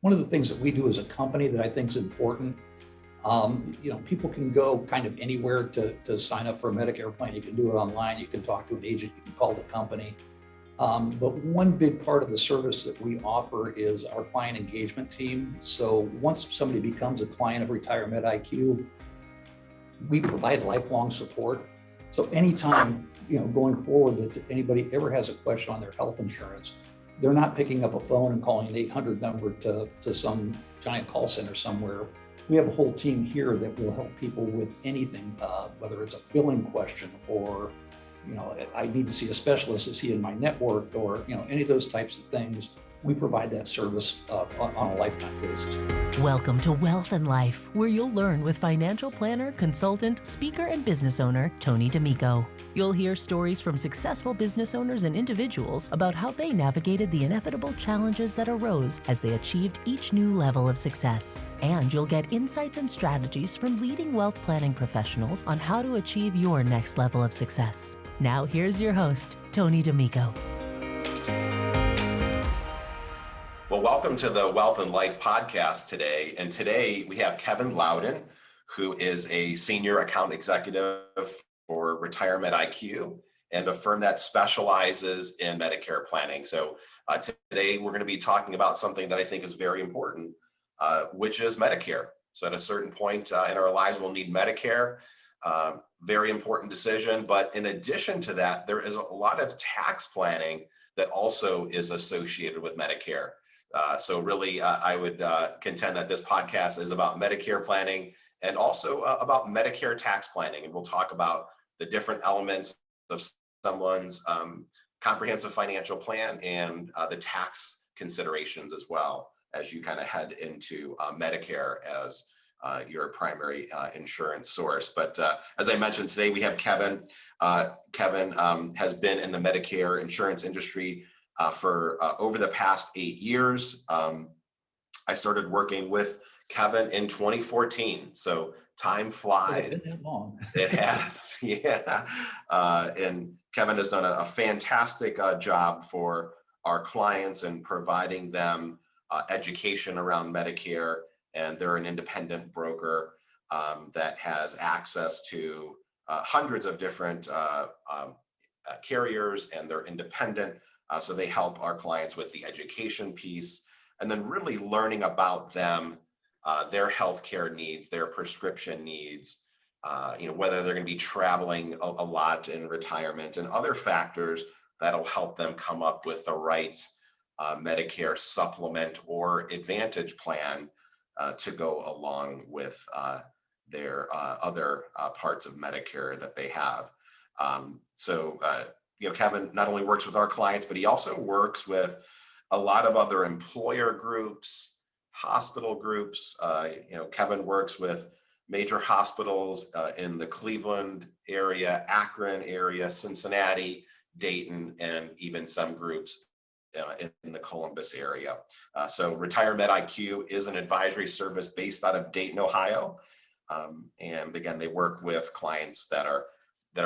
one of the things that we do as a company that I think is important, people can go kind of anywhere to sign up for a Medicare plan. You can do it online, you can talk to an agent, you can call the company. But one big part of the service that we offer is our client engagement team. So once somebody becomes a client of RetireMEDiQ, we provide lifelong support. So anytime, going forward that anybody ever has a question on their health insurance, they're not picking up a phone and calling an 800 number to some giant call center somewhere. We have a whole team here that will help people with anything, whether it's a billing question or, I need to see a specialist, is he in my network, or, any of those types of things. We provide that service on a lifetime basis. Welcome to Wealth and Life, where you'll learn with financial planner, consultant, speaker, and business owner, Tony D'Amico. You'll hear stories from successful business owners and individuals about how they navigated the inevitable challenges that arose as they achieved each new level of success. And you'll get insights and strategies from leading wealth planning professionals on how to achieve your next level of success. Now here's your host, Tony D'Amico. Well, welcome to the Wealth and Life podcast today. And today we have Kevin Lowden, who is a senior account executive for RetireMEDiQ and a firm that specializes in Medicare planning. So today we're going to be talking about something that I think is very important, which is Medicare. So at a certain point in our lives, we'll need Medicare. Very important decision. But in addition to that, there is a lot of tax planning that also is associated with Medicare. So really, I would contend that this podcast is about Medicare planning and also about Medicare tax planning. And we'll talk about the different elements of someone's comprehensive financial plan and the tax considerations as well as you kind of head into Medicare as your primary insurance source. But as I mentioned today, we have Kevin. Kevin has been in the Medicare insurance industry for over the past 8 years. I started working with Kevin in 2014. So time flies. It's been that long. It has, yeah. And Kevin has done a fantastic job for our clients in providing them education around Medicare. And they're an independent broker that has access to hundreds of different carriers, and they're independent. So they help our clients with the education piece and then really learning about them, their healthcare needs, their prescription needs, whether they're going to be traveling a lot in retirement and other factors that'll help them come up with the right Medicare supplement or Advantage plan to go along with their other parts of Medicare that they have. Kevin not only works with our clients, but he also works with a lot of other employer groups, hospital groups. Kevin works with major hospitals in the Cleveland area, Akron area, Cincinnati, Dayton, and even some groups in the Columbus area. So RetireMEDiQ is an advisory service based out of Dayton, Ohio. And again, they work with clients that are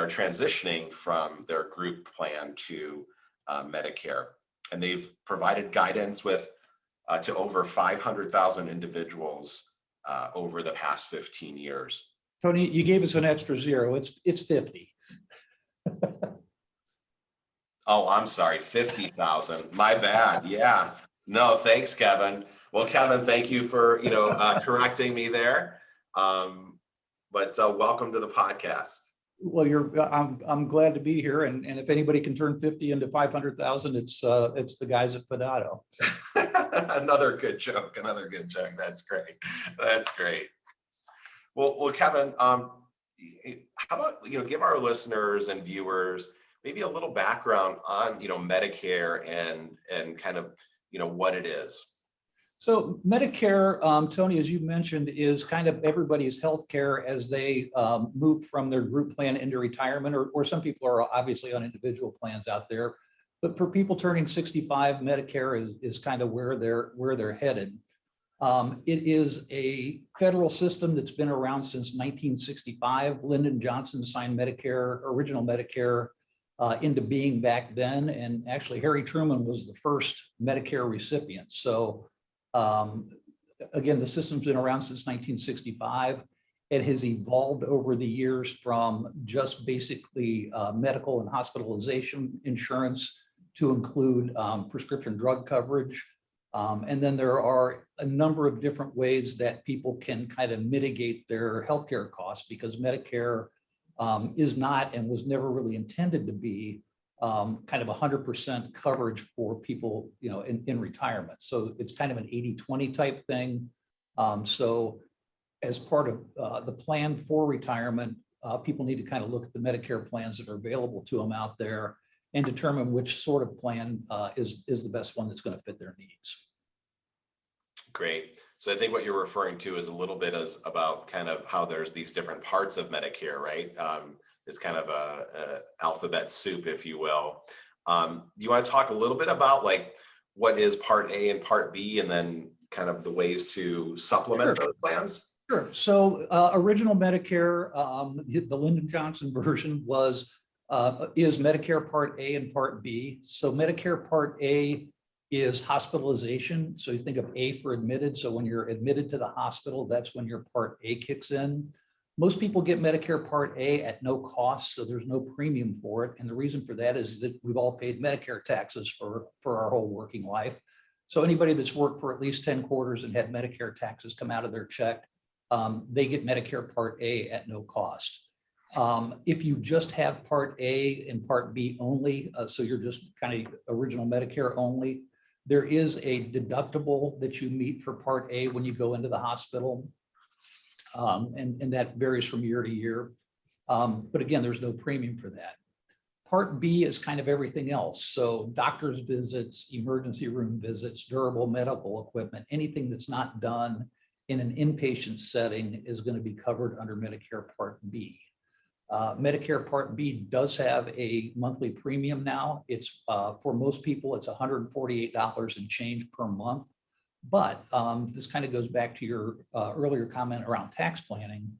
transitioning from their group plan to Medicare. And they've provided guidance to over 500,000 individuals over the past 15 years. Tony, you gave us an extra zero. It's 50. Oh, I'm sorry, 50,000. My bad. Yeah. No, thanks, Kevin. Well, Kevin, thank you for correcting me there. But welcome to the podcast. Well, I'm glad to be here, and if anybody can turn 50 into 500,000, it's the guys at Fidato. Another good joke. That's great. Well, Kevin, how about give our listeners and viewers maybe a little background on Medicare and kind of what it is. So Medicare, Tony, as you mentioned, is kind of everybody's health care as they move from their group plan into retirement, or some people are obviously on individual plans out there. But for people turning 65, Medicare is kind of where they're headed. It is a federal system that's been around since 1965. Lyndon Johnson signed original Medicare into being back then. And actually, Harry Truman was the first Medicare recipient. So Again, the system's been around since 1965. It has evolved over the years from just basically medical and hospitalization insurance to include prescription drug coverage. And then there are a number of different ways that people can kind of mitigate their healthcare costs, because Medicare is not and was never really intended to be kind of 100% coverage for people, in retirement. So it's kind of an 80-20 type thing. So as part of the plan for retirement, people need to kind of look at the Medicare plans that are available to them out there and determine which sort of plan is the best one that's going to fit their needs. Great. So I think what you're referring to is a little bit about kind of how there's these different parts of Medicare, right? It's kind of a alphabet soup, if you will. Do you want to talk a little bit about like what is Part A and Part B, and then kind of the ways to supplement those plans? Sure. So original Medicare, the Lyndon Johnson version is Medicare Part A and Part B. So Medicare Part A is hospitalization. So you think of A for admitted. So when you're admitted to the hospital, that's when your Part A kicks in. Most people get Medicare Part A at no cost, so there's no premium for it. And the reason for that is that we've all paid Medicare taxes for our whole working life. So anybody that's worked for at least 10 quarters and had Medicare taxes come out of their check, they get Medicare Part A at no cost. If you just have Part A and Part B only, so you're just kind of original Medicare only, there is a deductible that you meet for Part A when you go into the hospital. And that varies from year to year. But again, there's no premium for that. Part B is kind of everything else. So doctor's visits, emergency room visits, durable medical equipment, anything that's not done in an inpatient setting is going to be covered under Medicare Part B. Medicare Part B does have a monthly premium now. It's for most people, it's $148 and change per month. But this kind of goes back to your earlier comment around tax planning.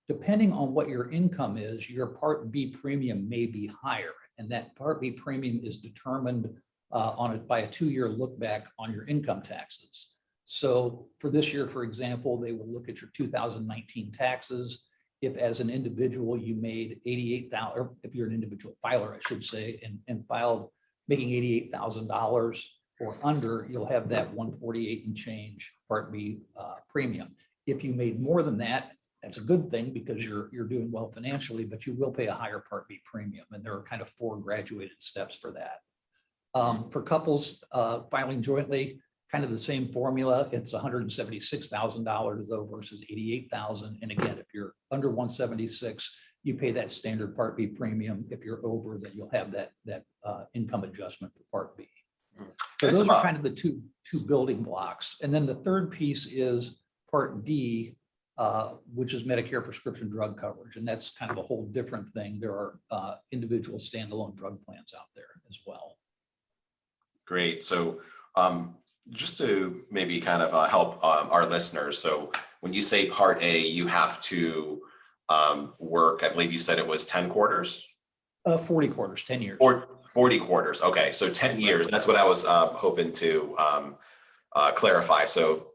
Depending on what your income is, your Part B premium may be higher. And that Part B premium is determined by a 2-year look back on your income taxes. So for this year, for example, they will look at your 2019 taxes. If as an individual you made $88,000, or if you're an individual filer, I should say, and filed making $88,000 or under, you'll have that 148 and change Part B premium. If you made more than that, that's a good thing because you're doing well financially, but you will pay a higher Part B premium. And there are kind of 4 graduated steps for that. For couples filing jointly, kind of the same formula. It's $176,000 though versus $88,000. And again, if you're under 176, you pay that standard Part B premium. If you're over, then you'll have that income adjustment for Part B. So those are kind of the two building blocks. And then the third piece is Part D, which is Medicare prescription drug coverage. And that's kind of a whole different thing. There are individual standalone drug plans out there as well. Great. So just to maybe kind of help our listeners. So when you say Part A, you have to work, I believe you said it was 10 quarters? 40 quarters, 10 years. Or 40 quarters. Okay. So 10 years. That's what I was hoping to clarify. So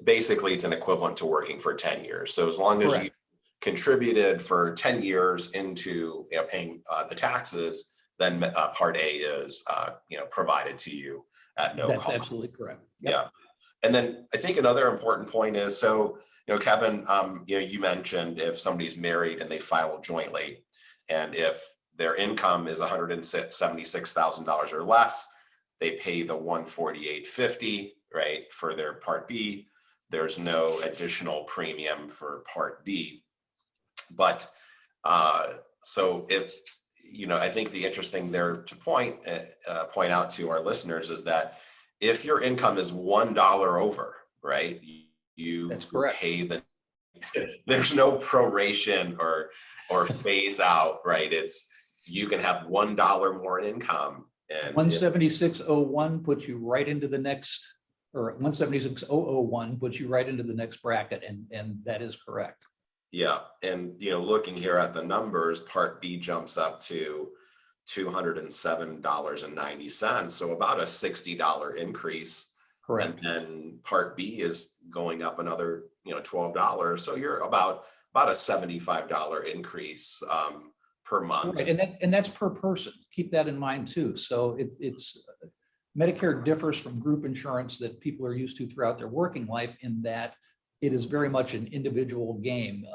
basically it's an equivalent to working for 10 years. So as long as you contributed for 10 years into paying the taxes, then Part A is provided to you at no cost. That's absolutely correct. Yep. Yeah. And then I think another important point is, so, Kevin, you mentioned if somebody's married and they file jointly, and if their income is $176,000 or less, they pay the $148.50, right, for their Part B. There's no additional premium for Part D. But so if, I think the interesting there to point out to our listeners is that if your income is $1 over, right, you pay there's no proration or phase out, right? It's, you can have $1 more in income. And 176.01 puts you right into the next, or 176.001 puts you right into the next bracket. And that is correct. Yeah. And, looking here at the numbers, Part B jumps up to $207.90. So about a $60 increase Correct. And then Part B is going up another, $12. So you're about a $75 increase per month. Right, and that's per person. Keep that in mind too. So it's Medicare differs from group insurance that people are used to throughout their working life in that it is very much an individual game.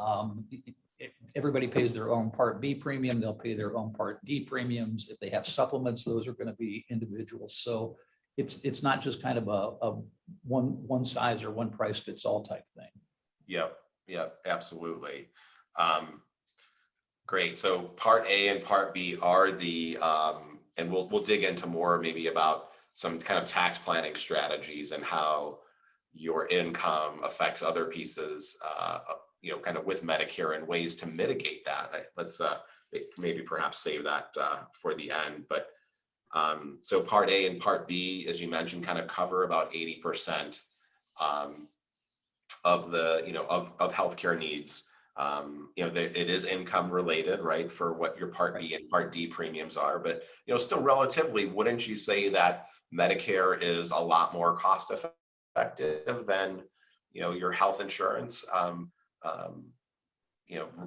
Everybody pays their own Part B premium. They'll pay their own Part D premiums. If they have supplements, those are going to be individual. So it's not just kind of a one size or one price fits all type thing. Yep, absolutely. Great. So Part A and Part B are the, and we'll dig into more maybe about some kind of tax planning strategies and how your income affects other pieces, kind of with Medicare and ways to mitigate that. Let's maybe perhaps save that for the end. But so Part A and Part B, as you mentioned, kind of cover about 80% of the, of healthcare needs. It is income related, right, for what your Part B and Part D premiums are, but, still relatively, wouldn't you say that Medicare is a lot more cost effective than, your health insurance?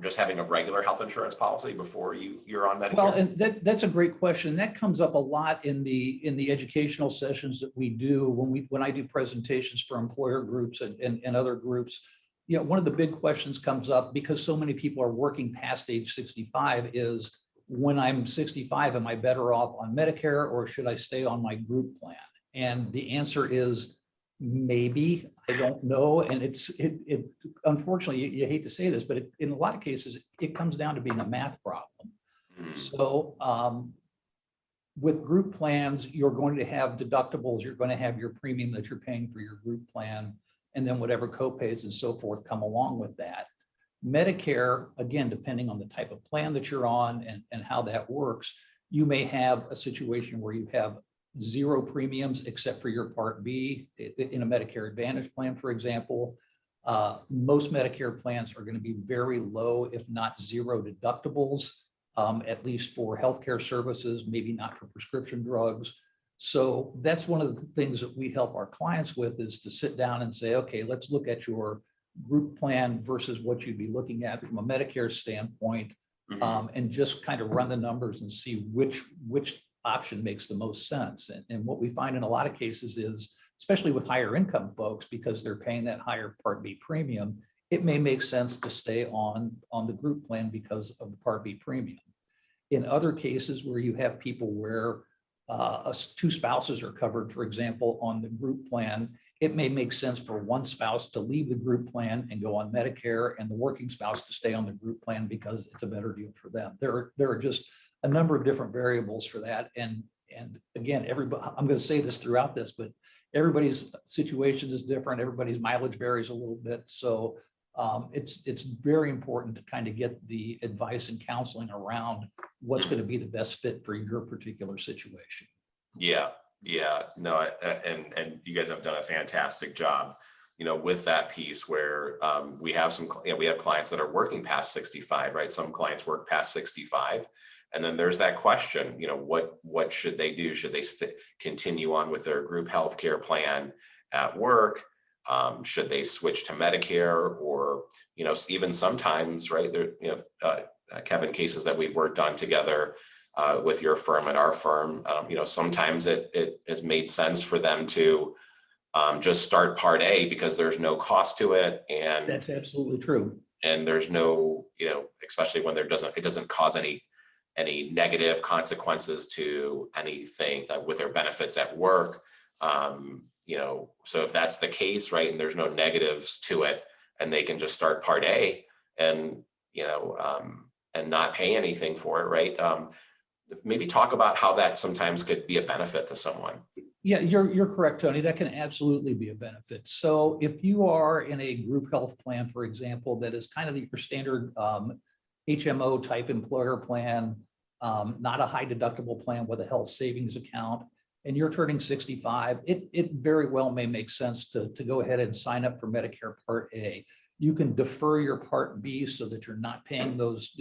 Just having a regular health insurance policy before you're on Medicare? Well, and that's a great question. That comes up a lot in the educational sessions that we do when I do presentations for employer groups and other groups. One of the big questions comes up because so many people are working past age 65 is, when I'm 65, am I better off on Medicare or should I stay on my group plan? And the answer is maybe. I don't know. And it unfortunately, you hate to say this, but in a lot of cases, it comes down to being a math problem. So with group plans, you're going to have deductibles, you're going to have your premium that you're paying for your group plan, and then whatever copays and so forth come along with that. Medicare, again, depending on the type of plan that you're on and how that works, you may have a situation where you have zero premiums except for your Part B in a Medicare Advantage plan, for example. Most Medicare plans are going to be very low, if not zero deductibles, at least for healthcare services, maybe not for prescription drugs. So that's one of the things that we help our clients with, is to sit down and say, okay, let's look at your group plan versus what you'd be looking at from a Medicare standpoint, and just kind of run the numbers and see which option makes the most sense. And what we find in a lot of cases is, especially with higher income folks, because they're paying that higher Part B premium, it may make sense to stay on the group plan because of the Part B premium. In other cases where you have people where two spouses are covered, for example, on the group plan, it may make sense for one spouse to leave the group plan and go on Medicare, and the working spouse to stay on the group plan because it's a better deal for them. There are just a number of different variables for that. And again, everybody, I'm going to say this throughout this, but everybody's situation is different. Everybody's mileage varies a little bit. So it's very important to kind of get the advice and counseling around what's going to be the best fit for your particular situation. Yeah, no, and you guys have done a fantastic job, with that piece where we have we have clients that are working past 65, right? Some clients work past 65. And then there's that question, what should they do? Should they continue on with their group healthcare plan at work? Should they switch to Medicare? Or, even sometimes, right, there, Kevin, cases that we've worked on together with your firm and our firm, sometimes it has made sense for them to just start Part A because there's no cost to it. And that's absolutely true. And there's no, especially when it doesn't cause any negative consequences to anything that with their benefits at work. So if that's the case, right, and there's no negatives to it, and they can just start Part A and, and not pay anything for it, right? Maybe talk about how that sometimes could be a benefit to someone. Yeah, you're correct, Tony. That can absolutely be a benefit. So if you are in a group health plan, for example, that is kind of your standard HMO type employer plan, not a high deductible plan with a health savings account, and you're turning 65, it very well may make sense to go ahead and sign up for Medicare Part A. You can defer your Part B so that you're not paying those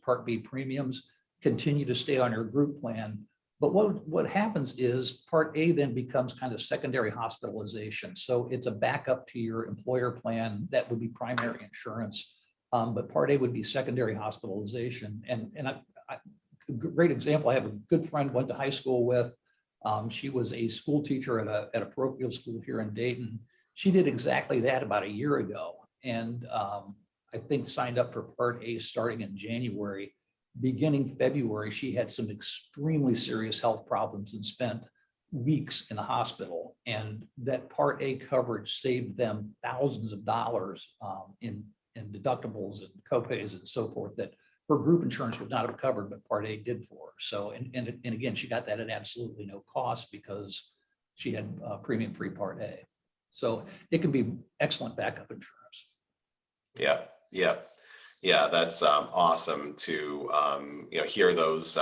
Part B premiums, continue to stay on your group plan. But what happens is Part A then becomes kind of secondary hospitalization. So it's a backup to your employer plan. That would be primary insurance. But Part A would be secondary hospitalization. And a great example, I have a good friend went to high school with. She was a school teacher at a parochial school here in Dayton. She did exactly that about a year ago. And I think signed up for Part A starting in January. Beginning February, she had some extremely serious health problems and spent weeks in the hospital. And that Part A coverage saved them thousands of dollars in deductibles and copays and so forth that her group insurance would not have covered, but Part A did for her. So, and again, she got that at absolutely no cost because she had premium-free Part A. So it can be excellent backup insurance. Yeah, yeah. Yeah, that's awesome to hear those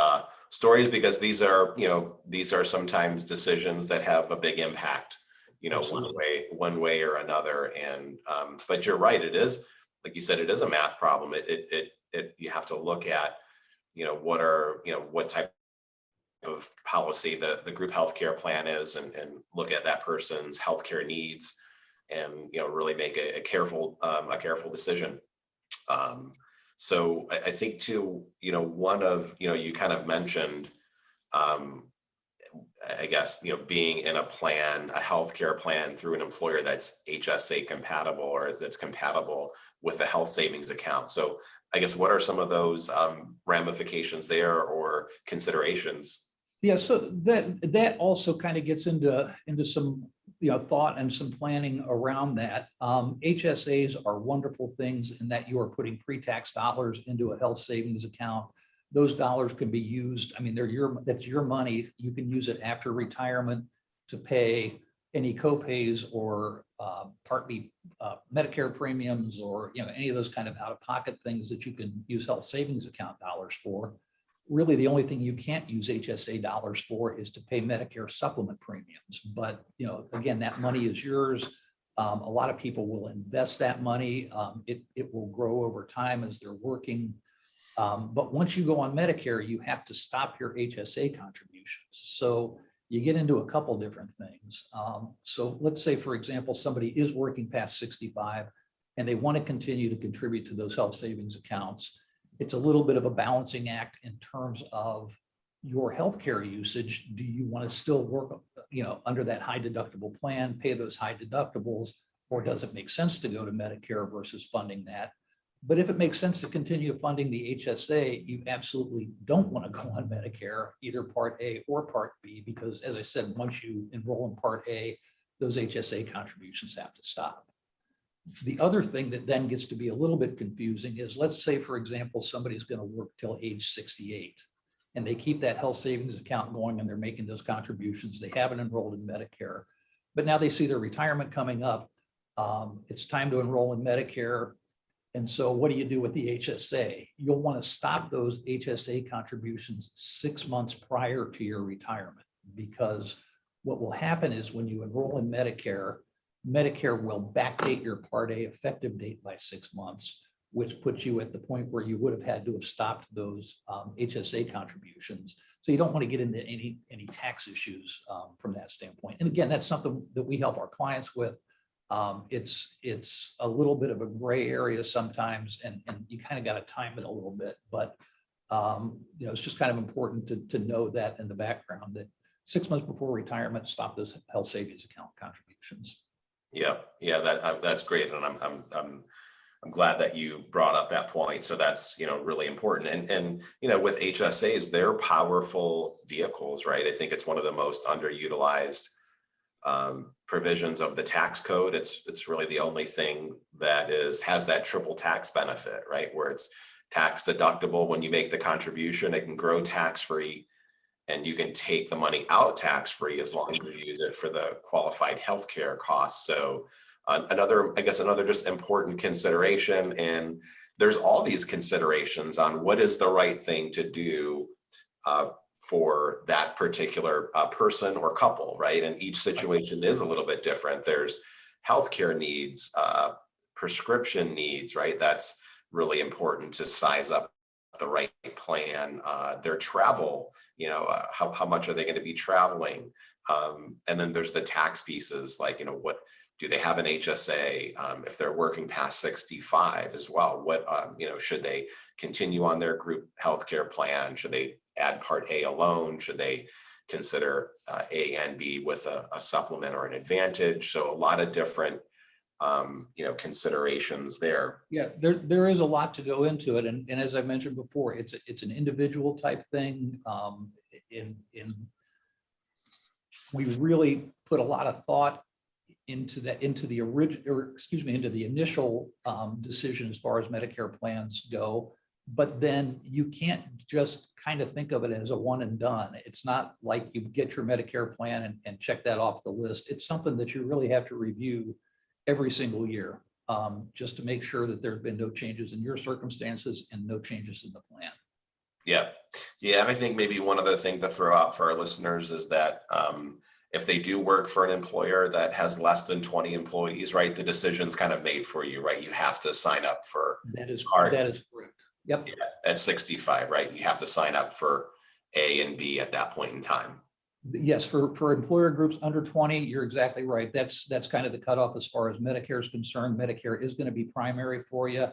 stories, because these are sometimes decisions that have a big impact, Absolutely. one way or another. And but you're right, it is, like you said, it is a math problem. It you have to look at what type of policy the group healthcare plan is, and look at that person's healthcare needs, and really make a careful decision. So I think too, one of, you kind of mentioned, I guess, being in a healthcare plan through an employer that's HSA compatible, or that's compatible with a health savings account. So I guess, what are some of those ramifications there, or considerations? Yeah, so that also kind of gets into some thought and some planning around that. HSAs are wonderful things in that you are putting pre-tax dollars into a health savings account. Those dollars can be used. I mean, that's your money. You can use it after retirement to pay any copays or Part B Medicare premiums, or any of those kind of out-of-pocket things that you can use health savings account dollars for. Really, the only thing you can't use HSA dollars for is to pay Medicare supplement premiums. But again, that money is yours. A lot of people will invest that money. It will grow over time as they're working. But once you go on Medicare, you have to stop your HSA contributions. So you get into a couple different things. So let's say, for example, somebody is working past 65 and they want to continue to contribute to those health savings accounts. It's a little bit of a balancing act in terms of your healthcare usage. Do you want to still work, under that high deductible plan, pay those high deductibles, or does it make sense to go to Medicare versus funding that? But if it makes sense to continue funding the HSA, you absolutely don't want to go on Medicare, either Part A or Part B, because as I said, once you enroll in Part A, those HSA contributions have to stop. The other thing that then gets to be a little bit confusing is, let's say, for example, somebody's going to work till age 68 and they keep that health savings account going and they're making those contributions. They haven't enrolled in Medicare, but now they see their retirement coming up. It's time to enroll in Medicare. And so what do you do with the HSA? You'll want to stop those HSA contributions 6 months prior to your retirement, because what will happen is when you enroll in Medicare, Medicare will backdate your Part A effective date by 6 months, which puts you at the point where you would have had to have stopped those HSA contributions. So you don't want to get into any tax issues from that standpoint. And again, that's something that we help our clients with. It's a little bit of a gray area sometimes, and you kind of got to time it a little bit. But it's just kind of important to know that in the background, that 6 months before retirement, stop those health savings account contributions. Yeah, that's great, and I'm glad that you brought up that point. So that's really important. And with HSAs, they're powerful vehicles, right? I think it's one of the most underutilized provisions of the tax code. It's really the only thing that has that triple tax benefit, right? Where it's tax deductible when you make the contribution, it can grow tax free, and you can take the money out tax free as long as you use it for the qualified healthcare costs. So another just important consideration, and there's all these considerations on what is the right thing to do for that particular person or couple, right? And each situation is a little bit different. There's healthcare needs, prescription needs, right? That's really important to size up the right plan, their travel, how much are they going to be traveling? And then there's the tax pieces, like, what do they have an HSA? If they're working past 65 as well, what, should they continue on their group healthcare plan? Should they add Part A alone? Should they consider A and B with a supplement or an advantage? So a lot of different considerations there. Yeah, there is a lot to go into it. And as I mentioned before, it's an individual type thing. We really put a lot of thought into the initial decision as far as Medicare plans go. But then you can't just kind of think of it as a one and done. It's not like you get your Medicare plan and check that off the list. It's something that you really have to review every single year, just to make sure that there have been no changes in your circumstances and no changes in the plan. Yeah. And I think maybe one other thing to throw out for our listeners is that if they do work for an employer that has less than 20 employees, right, the decision's kind of made for you, right? You have to sign up for that is correct. Yep. Yeah, at 65, right? You have to sign up for A and B at that point in time. Yes, for employer groups under 20, you're exactly right. That's kind of the cutoff as far as Medicare is concerned. Medicare is going to be primary for you.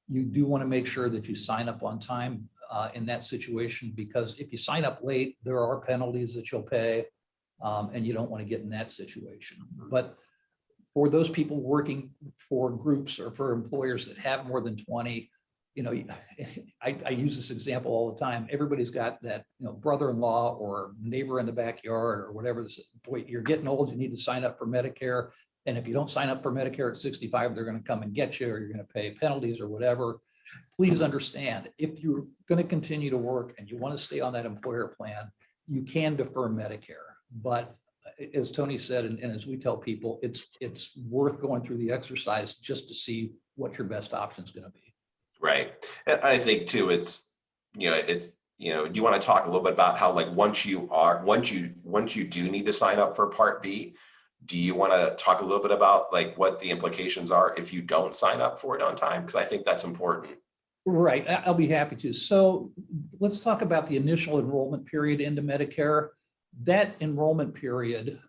You do want to make sure that you sign up on time in that situation, because if you sign up late, there are penalties that you'll pay, and you don't want to get in that situation. But for those people working for groups or for employers that have more than 20, I use this example all the time. Everybody's got that, brother-in-law or neighbor in the backyard or whatever. This, boy, you're getting old, you need to sign up for Medicare. And if you don't sign up for Medicare at 65, they're going to come and get you, or you're going to pay penalties or whatever. Please understand, if you're going to continue to work and you want to stay on that employer plan, you can defer Medicare. But as Tony said, and as we tell people, it's worth going through the exercise just to see what your best option is going to be. Right. And I think too, do you want to talk a little bit about how, like, once you do need to sign up for Part B, do you want to talk a little bit about like what the implications are if you don't sign up for it on time? Because I think that's important. Right. I'll be happy to. So let's talk about the initial enrollment period into Medicare. That enrollment period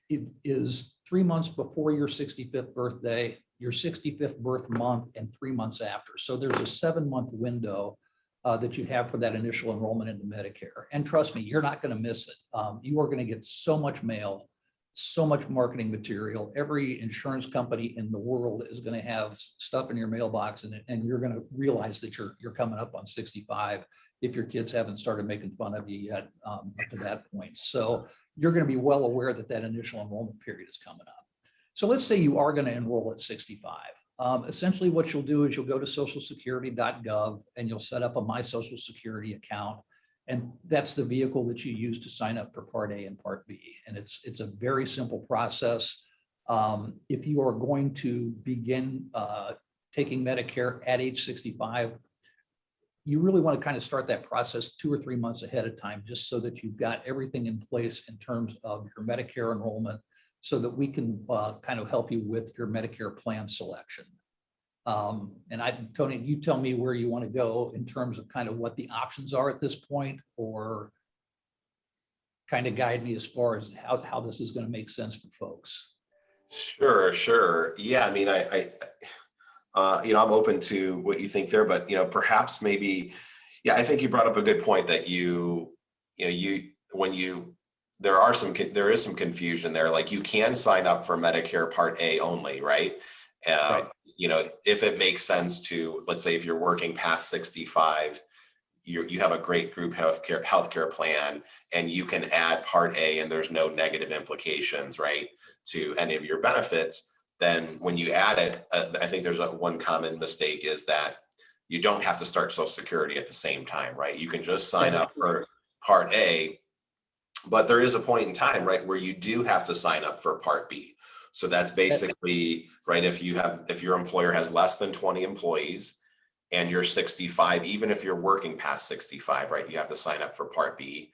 it is 3 months before your 65th birthday, your 65th birth month, and 3 months after. So there's a 7-month window that you have for that initial enrollment into Medicare. And trust me, you're not going to miss it. You are going to get so much mail, so much marketing material. Every insurance company in the world is going to have stuff in your mailbox, and you're going to realize that you're coming up on 65 if your kids haven't started making fun of you yet up to that point. So you're going to be well aware that that initial enrollment period is coming up. So let's say you are going to enroll at 65. Essentially what you'll do is you'll go to socialsecurity.gov and you'll set up a My Social Security account. And that's the vehicle that you use to sign up for Part A and Part B. And it's a very simple process. If you are going to begin taking Medicare at age 65, you really want to kind of start that process 2 or 3 months ahead of time, just so that you've got everything in place in terms of your Medicare enrollment, so that we can kind of help you with your Medicare plan selection. And Tony, you tell me where you want to go in terms of kind of what the options are at this point, or kind of guide me as far as how this is going to make sense for folks. Sure. Yeah, I mean, I'm open to what you think there, but perhaps maybe, yeah, I think you brought up a good point that there is some confusion there. Like, you can sign up for Medicare Part A only, right? Right. If it makes sense to, let's say, if you're working past 65, you have a great group healthcare plan, and you can add Part A, and there's no negative implications, right, to any of your benefits. Then when you add it, I think there's one common mistake is that you don't have to start Social Security at the same time, right? You can just sign up for Part A, but there is a point in time, right, where you do have to sign up for Part B. So that's basically, right, if your employer has less than 20 employees and you're 65, even if you're working past 65, right, you have to sign up for Part B,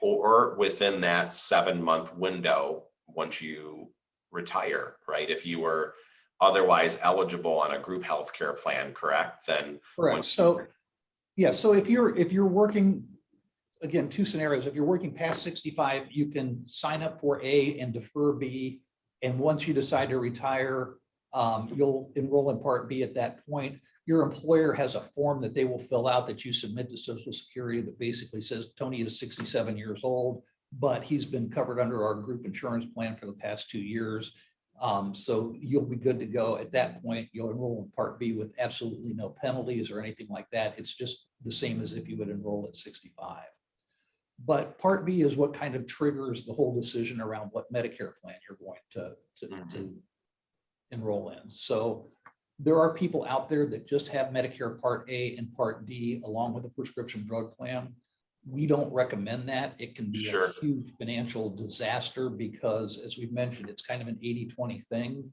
or within that 7-month window once you retire, right? If you were otherwise eligible on a group healthcare plan, correct? Then correct. So Yeah, so if you're working, again, two scenarios. If you're working past 65, you can sign up for A and defer B. And once you decide to retire, you'll enroll in Part B at that point. Your employer has a form that they will fill out that you submit to Social Security that basically says Tony is 67 years old, but he's been covered under our group insurance plan for the past 2 years. So you'll be good to go. At that point, you'll enroll in Part B with absolutely no penalties or anything like that. It's just the same as if you would enroll at 65. But Part B is what kind of triggers the whole decision around what Medicare plan you're going to enroll in. So there are people out there that just have Medicare Part A and Part D along with a prescription drug plan. We don't recommend that. It can be Sure. a huge financial disaster because, as we've mentioned, it's kind of an 80-20 thing.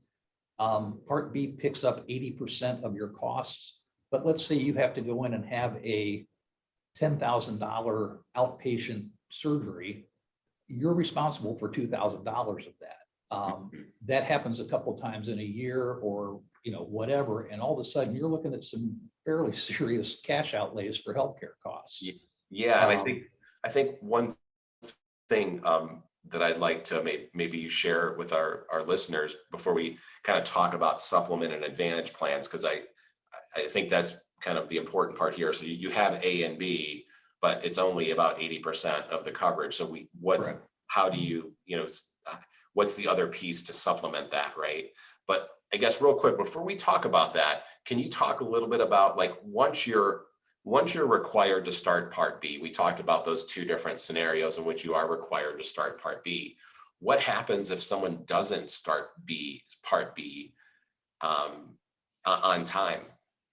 Part B picks up 80% of your costs, but let's say you have to go in and have a $10,000 outpatient surgery, you're responsible for $2,000 of that. That happens a couple of times in a year or whatever, and all of a sudden you're looking at some fairly serious cash outlays for healthcare costs. Yeah, and I think one thing that I'd like to maybe you share with our listeners before we kind of talk about supplement and advantage plans, because I think that's kind of the important part here. So you have A and B, but it's only about 80% of the coverage. So Correct. how do you, what's the other piece to supplement that, right? But I guess real quick, before we talk about that, can you talk a little bit about, like, once you're required to start Part B, we talked about those two different scenarios in which you are required to start Part B. What happens if someone doesn't start Part B on time?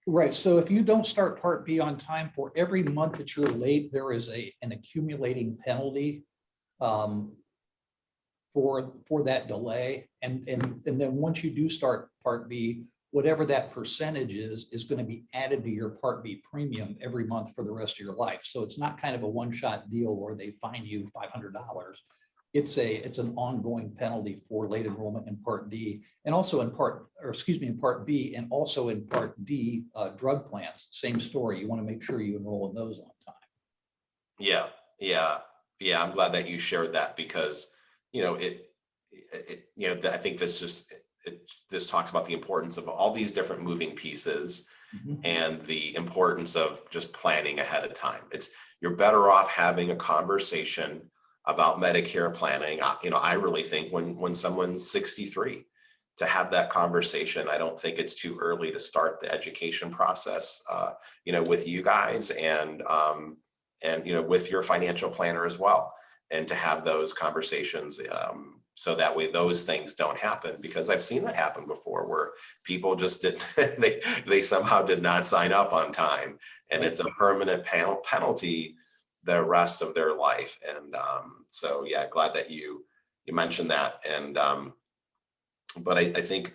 Right. So if you don't start Part B on time, for every month that you're late, there is an accumulating penalty for that delay. And then once you do start Part B, whatever that percentage is going to be added to your Part B premium every month for the rest of your life. So it's not kind of a one-shot deal where they fine you $500. It's an ongoing penalty for late enrollment in Part D, and also in Part B, and also in Part D drug plans. Same story. You want to make sure you enroll in those on time. Yeah. I'm glad that you shared that because I think this talks about the importance of all these different moving pieces and the importance of just planning ahead of time. You're better off having a conversation about Medicare planning. I really think when someone's 63 to have that conversation. I don't think it's too early to start the education process, with you guys and with your financial planner as well, and to have those conversations. So that way those things don't happen, because I've seen that happen before where people just didn't, they somehow did not sign up on time, and it's a permanent penalty the rest of their life. And so, yeah, glad that you mentioned that. And but I think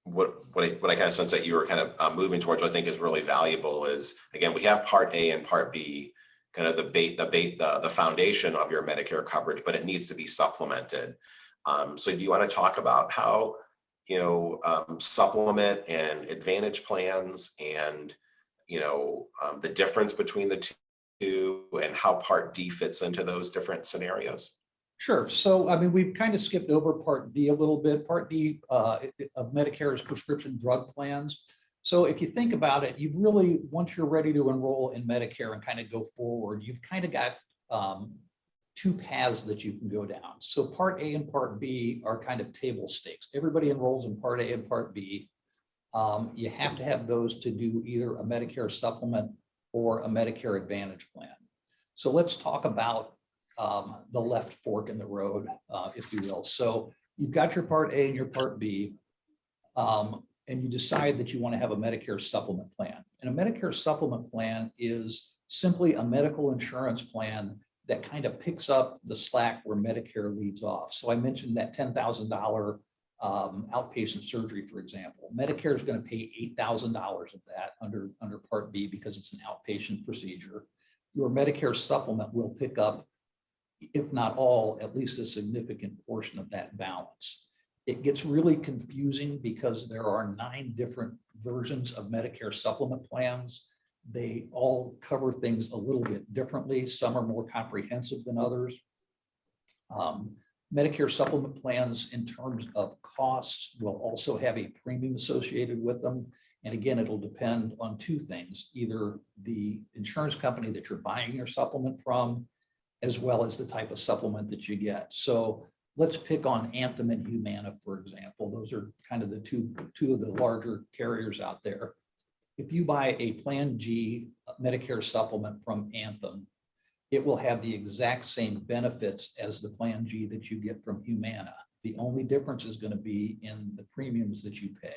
what I kind of sense that you were kind of moving towards, what I think is really valuable is, again, we have Part A and Part B, kind of the foundation of your Medicare coverage, but it needs to be supplemented. So do you want to talk about how, supplement and advantage plans and, the difference between the two and how Part D fits into those different scenarios? Sure. So, we've kind of skipped over Part D a little bit. Part D of Medicare is prescription drug plans. So if you think about it, you've really, once you're ready to enroll in Medicare and kind of go forward, you've kind of got two paths that you can go down. So Part A and Part B are kind of table stakes. Everybody enrolls in Part A and Part B. You have to have those to do either a Medicare supplement or a Medicare Advantage plan. So let's talk about the left fork in the road, if you will. So you've got your Part A and your Part B. And you decide that you want to have a Medicare supplement plan. And a Medicare supplement plan is simply a medical insurance plan that kind of picks up the slack where Medicare leads off. So I mentioned that $10,000 outpatient surgery, for example. Medicare is going to pay $8,000 of that under Part B because it's an outpatient procedure. Your Medicare supplement will pick up, if not all, at least a significant portion of that balance. It gets really confusing because there are 9 different versions of Medicare supplement plans. They all cover things a little bit differently. Some are more comprehensive than others. Medicare supplement plans in terms of costs will also have a premium associated with them. And again, it'll depend on two things, either the insurance company that you're buying your supplement from, as well as the type of supplement that you get. So let's pick on Anthem and Humana, for example. Those are kind of the two of the larger carriers out there. If you buy a Plan G Medicare supplement from Anthem, it will have the exact same benefits as the Plan G that you get from Humana. The only difference is going to be in the premiums that you pay.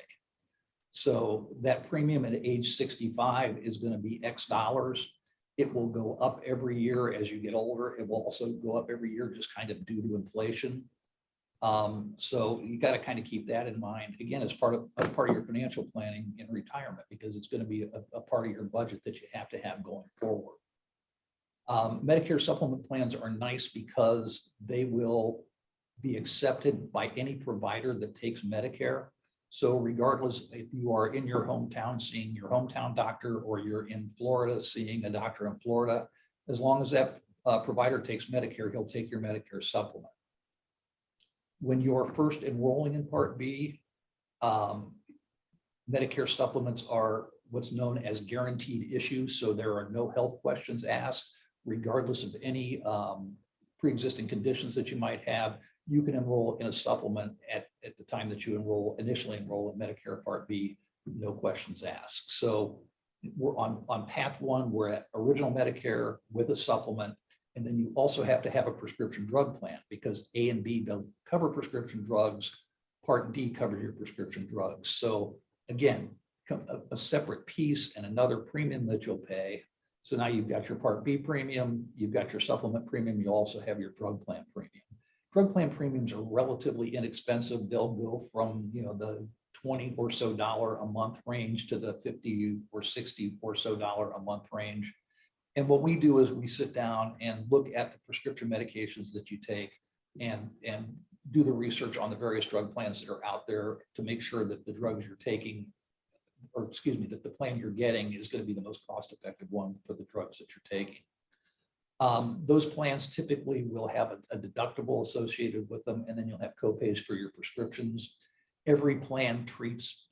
So that premium at age 65 is going to be X dollars. It will go up every year as you get older. It will also go up every year just kind of due to inflation. So you got to kind of keep that in mind, again, as part of your financial planning in retirement, because it's going to be a part of your budget that you have to have going forward. Medicare supplement plans are nice because they will be accepted by any provider that takes Medicare. So regardless if you are in your hometown seeing your hometown doctor, or you're in Florida seeing a doctor in Florida, as long as that provider takes Medicare, he'll take your Medicare supplement. When you're first enrolling in Part B, Medicare supplements are what's known as guaranteed issue. So there are no health questions asked, regardless of any pre-existing conditions that you might have. You can enroll in a supplement at the time that you initially enroll in Medicare Part B, no questions asked. So we're on path one, we're at original Medicare with a supplement. And then you also have to have a prescription drug plan, because A and B don't cover prescription drugs. Part D covers your prescription drugs. So again, a separate piece and another premium that you'll pay. So now you've got your Part B premium, you've got your supplement premium, you'll also have your drug plan premium. Drug plan premiums are relatively inexpensive. They'll go from, the $20 or so a month range to the $50 or $60 or so a month range. And what we do is we sit down and look at the prescription medications that you take and do the research on the various drug plans that are out there to make sure that the drugs you're taking, or excuse me, that the plan you're getting is going to be the most cost-effective one for the drugs that you're taking. Those plans typically will have a deductible associated with them, and then you'll have copays for your prescriptions. Every plan treats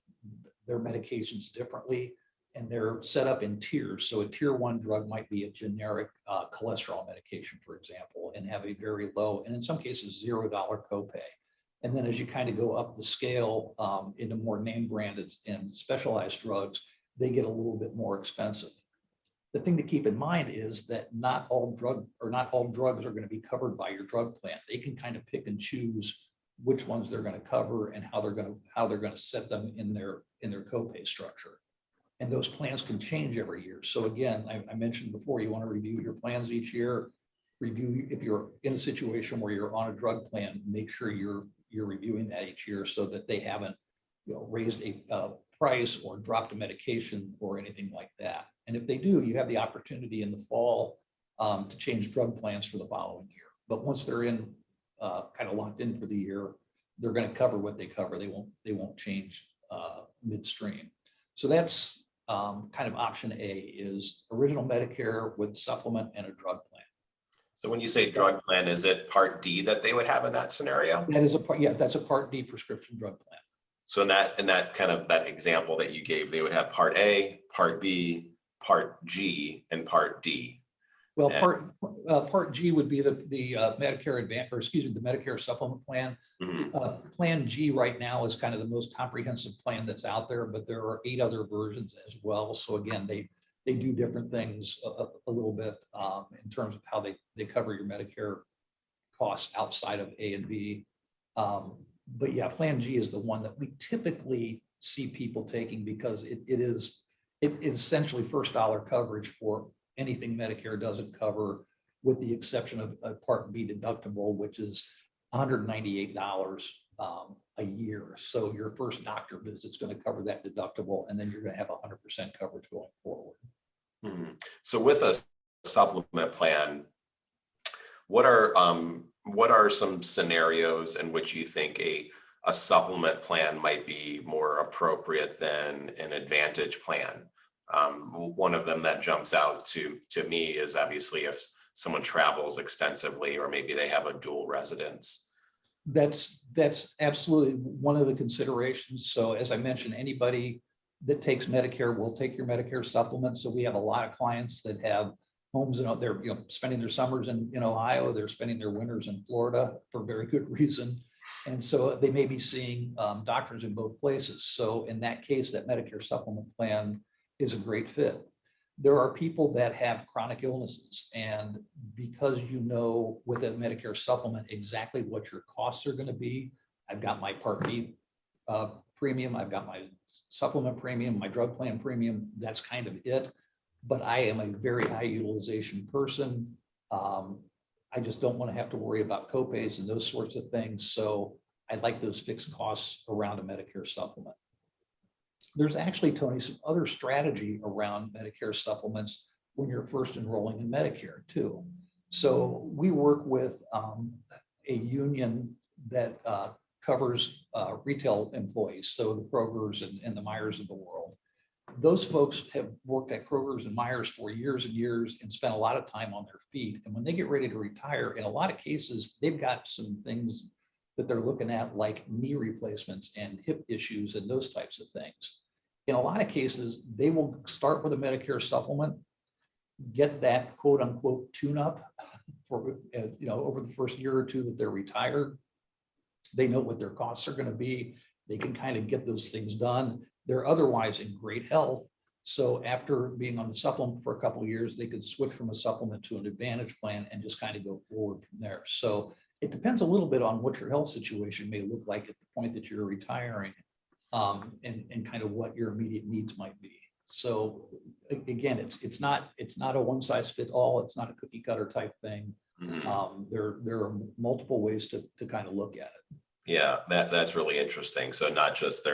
their medications differently, and they're set up in tiers. So a tier 1 drug might be a generic cholesterol medication, for example, and have a very low, and in some cases, $0 copay. And then as you kind of go up the scale into more name branded and specialized drugs, they get a little bit more expensive. The thing to keep in mind is that not all drugs are going to be covered by your drug plan. They can kind of pick and choose which ones they're going to cover and how they're going to set them in their copay structure. And those plans can change every year. So again, I mentioned before, you want to review your plans each year. Review if you're in a situation where you're on a drug plan, make sure you're reviewing that each year so that they haven't raised a price or dropped a medication or anything like that. And if they do, you have the opportunity in the fall to change drug plans for the following year. But once they're in kind of locked in for the year, they're going to cover what they cover. They won't change midstream. So that's kind of option A, is original Medicare with supplement and a drug plan. So when you say drug plan, is it Part D that they would have in that scenario? That is that's a Part D prescription drug plan. So in that kind of that example that you gave, they would have Part A, Part B, Part G, and Part D. Well, Part G would be the Medicare Advantage, or excuse me, the Medicare supplement plan. Mm-hmm. Plan G right now is kind of the most comprehensive plan that's out there, but there are 8 other versions as well. So again, they do different things a little bit in terms of how they cover your Medicare costs outside of A and B. But yeah, Plan G is the one that we typically see people taking because it is essentially first dollar coverage for anything Medicare doesn't cover, with the exception of a Part B deductible, which is $198 a year. So your first doctor visit is going to cover that deductible, and then you're going to have 100% coverage going forward. Mm-hmm. So with a supplement plan, what are some scenarios in which you think a supplement plan might be more appropriate than an Advantage plan? One of them that jumps out to me is obviously if someone travels extensively, or maybe they have a dual residence. That's absolutely one of the considerations. So as I mentioned, anybody that takes Medicare will take your Medicare supplement. So we have a lot of clients that have homes and they're spending their summers in Ohio, they're spending their winters in Florida for very good reason. And so they may be seeing doctors in both places. So in that case, that Medicare supplement plan is a great fit. There are people that have chronic illnesses, and because with a Medicare supplement exactly what your costs are going to be, I've got my Part B premium, I've got my supplement premium, my drug plan premium, that's kind of it. But I am a very high utilization person. I just don't want to have to worry about copays and those sorts of things. So I like those fixed costs around a Medicare supplement. There's actually, Tony, some other strategy around Medicare supplements when you're first enrolling in Medicare too. So we work with a union that covers retail employees, so the Krogers and the Myers of the world. Those folks have worked at Kroger's and Myers for years and years and spent a lot of time on their feet. And when they get ready to retire, in a lot of cases, they've got some things that they're looking at, like knee replacements and hip issues and those types of things. In a lot of cases, they will start with a Medicare supplement, get that quote unquote tune up for, over the first year or two that they're retired. They know what their costs are going to be. They can kind of get those things done. They're otherwise in great health. So after being on the supplement for a couple of years, they could switch from a supplement to an Advantage plan and just kind of go forward from there. So it depends a little bit on what your health situation may look like at the point that you're retiring, and kind of what your immediate needs might be. So again, it's not a one size fit all. It's not a cookie cutter type thing. Mm-hmm. There are multiple ways to kind of look at it. Yeah, that's really interesting. So not just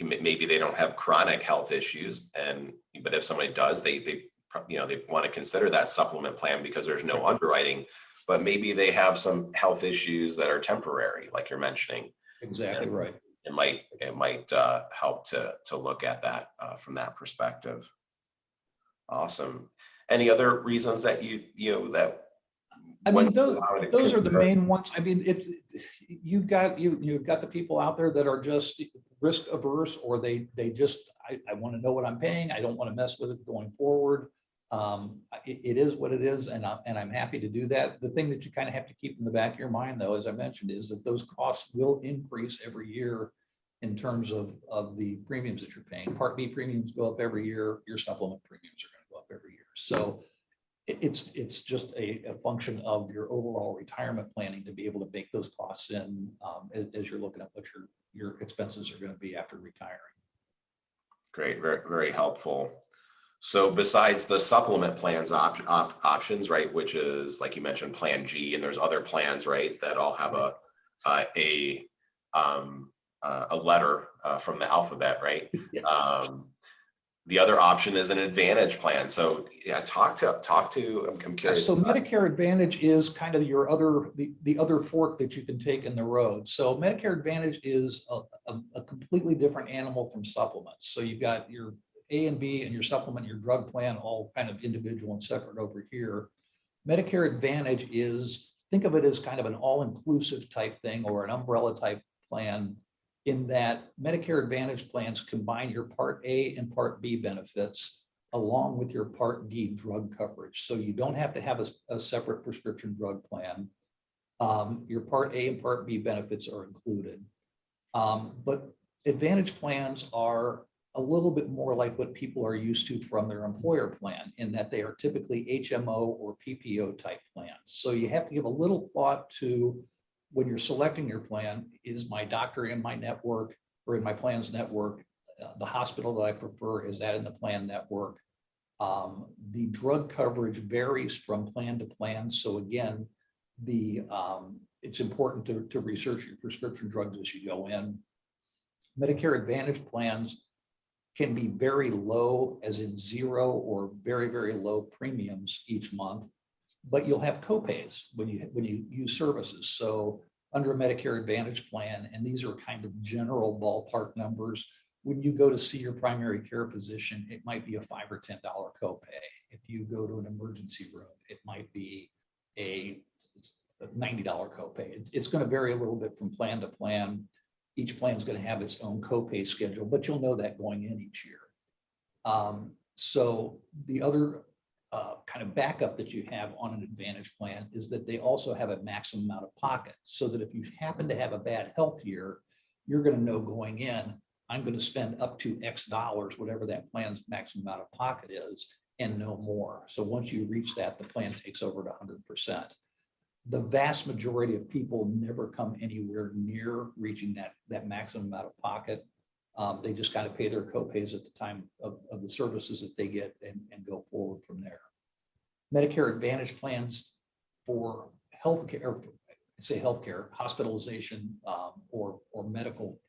maybe they don't have chronic health issues, but if somebody does, they want to consider that supplement plan because there's no underwriting, but maybe they have some health issues that are temporary, like you're mentioning. Exactly right. It might help to look at that from that perspective. Awesome. Any other reasons that those are the main ones. I mean, you've got the people out there that are just risk averse, or they just, I want to know what I'm paying. I don't want to mess with it going forward. It is what it is, and I'm happy to do that. The thing that you kind of have to keep in the back of your mind, though, as I mentioned, is that those costs will increase every year in terms of the premiums that you're paying. Part B premiums go up every year. Your supplement premiums are going to go up every year. So it's just a function of your overall retirement planning to be able to bake those costs in as you're looking at what your expenses are going to be after retiring. Great, very, very helpful. So besides the supplement plans options, right, which is like you mentioned, Plan G, and there's other plans, right, that all have a letter from the alphabet, right? Yes. The other option is an Advantage plan. So yeah, talk to. I'm curious. So Medicare Advantage is kind of the other fork that you can take in the road. So Medicare Advantage is a completely different animal from supplements. So you've got your A and B and your supplement, your drug plan, all kind of individual and separate over here. Medicare Advantage think of it as kind of an all-inclusive type thing, or an umbrella type plan, in that Medicare Advantage plans combine your Part A and Part B benefits along with your Part D drug coverage. So you don't have to have a separate prescription drug plan. Your Part A and Part B benefits are included. But Advantage plans are a little bit more like what people are used to from their employer plan, in that they are typically HMO or PPO type plans. So you have to give a little thought to, when you're selecting your plan, is my doctor in my network or in my plan's network? The hospital that I prefer, is that in the plan network? The drug coverage varies from plan to plan. So again, it's important to research your prescription drugs as you go in. Medicare Advantage plans can be very low, as in zero, or very, very low premiums each month, but you'll have copays when you use services. So under a Medicare Advantage plan, and these are kind of general ballpark numbers, when you go to see your primary care physician, it might be a $5 or $10 copay. If you go to an emergency room, it might be a $90 copay. It's going to vary a little bit from plan to plan. Each plan is going to have its own copay schedule, but you'll know that going in each year. So the other kind of backup that you have on an Advantage plan is that they also have a maximum out of pocket, so that if you happen to have a bad health year, you're going to know going in, I'm going to spend up to X dollars, whatever that plan's maximum out of pocket is, and no more. So once you reach that, the plan takes over to 100%. The vast majority of people never come anywhere near reaching that maximum out of pocket. They just kind of pay their copays at the time of the services that they get and go forward from there. Medicare Advantage plans for healthcare, hospitalization, or medical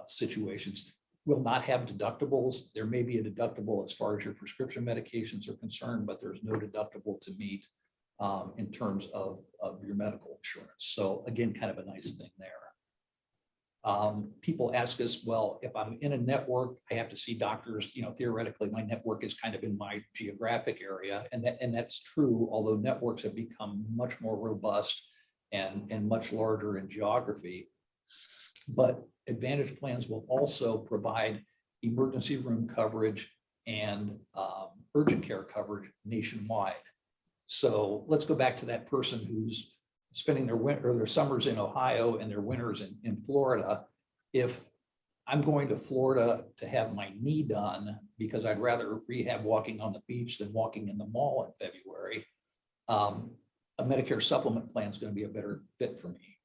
situations will not have deductibles. There may be a deductible as far as your prescription medications are concerned, but there's no deductible to meet in terms of your medical insurance. So again, kind of a nice thing there. People ask us, well, if I'm in a network, I have to see doctors, theoretically, my network is kind of in my geographic area. And that's true, although networks have become much more robust and much larger in geography. But Advantage plans will also provide emergency room coverage and urgent care coverage nationwide. So let's go back to that person who's spending their summers in Ohio and their winters in Florida. If I'm going to Florida to have my knee done because I'd rather rehab walking on the beach than walking in the mall in February, a Medicare supplement plan is going to be a better fit for me.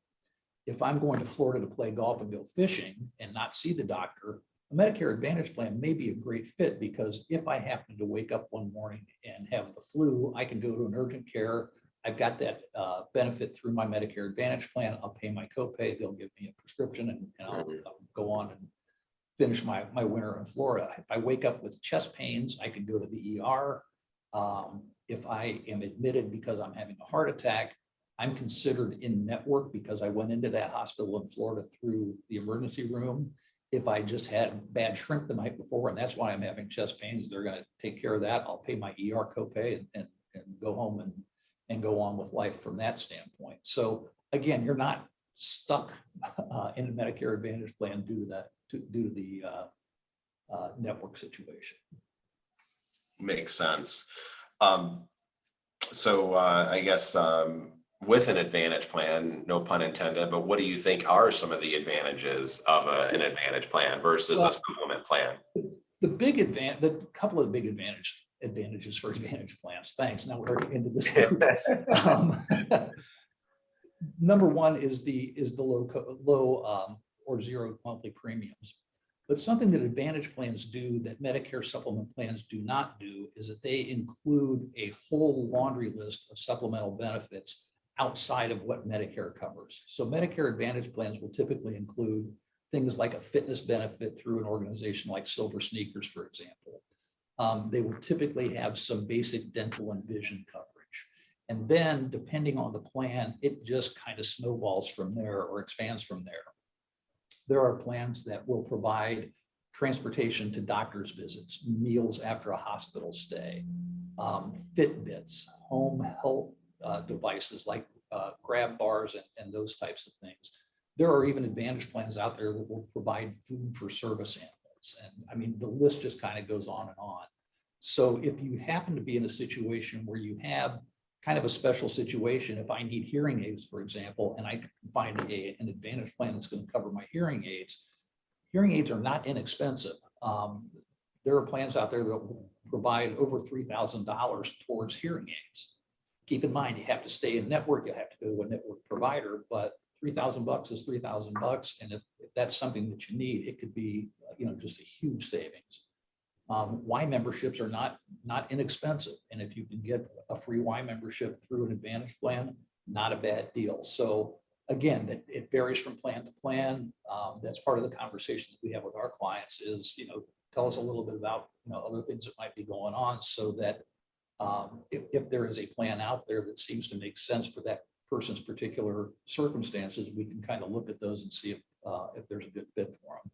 If I'm going to Florida to play golf and go fishing and not see the doctor, a Medicare Advantage plan may be a great fit, because if I happen to wake up one morning and have the flu, I can go to an urgent care. I've got that benefit through my Medicare Advantage plan. I'll pay my copay. They'll give me a prescription, and I'll go on and finish my winter in Florida. If I wake up with chest pains, I can go to the ER. If I am admitted because I'm having a heart attack, I'm considered in network because I went into that hospital in Florida through the emergency room. If I just had bad shrimp the night before, and that's why I'm having chest pains, they're going to take care of that. I'll pay my ER copay and go home and go on with life from that standpoint. So again, you're not stuck in a Medicare Advantage plan due to the network situation. Makes sense. So I guess with an Advantage plan, no pun intended, but what do you think are some of the advantages of an Advantage plan versus a supplement plan? The couple of big advantages for Advantage plans. Thanks. Now we're into this. Number one is the low or zero monthly premiums. But something that Advantage plans do that Medicare supplement plans do not do is that they include a whole laundry list of supplemental benefits outside of what Medicare covers. So Medicare Advantage plans will typically include things like a fitness benefit through an organization like Silver Sneakers, for example. They will typically have some basic dental and vision coverage. And then depending on the plan, it just kind of snowballs from there or expands from there. There are plans that will provide transportation to doctor's visits, meals after a hospital stay, Fitbits, home health devices like grab bars and those types of things. There are even Advantage plans out there that will provide food for service animals. And I mean, the list just kind of goes on and on. So if you happen to be in a situation where you have kind of a special situation, if I need hearing aids, for example, and I can find an Advantage plan that's going to cover my hearing aids are not inexpensive. There are plans out there that will provide over $3,000 towards hearing aids. Keep in mind, you have to stay in network, you have to go to a network provider, but $3,000 is $3,000. And if that's something that you need, it could be, just a huge savings. Y memberships are not inexpensive. And if you can get a free Y membership through an Advantage plan, not a bad deal. So again, it varies from plan to plan. That's part of the conversation that we have with our clients is, tell us a little bit about, other things that might be going on, so that if there is a plan out there that seems to make sense for that person's particular circumstances, we can kind of look at those and see if there's a good fit for them.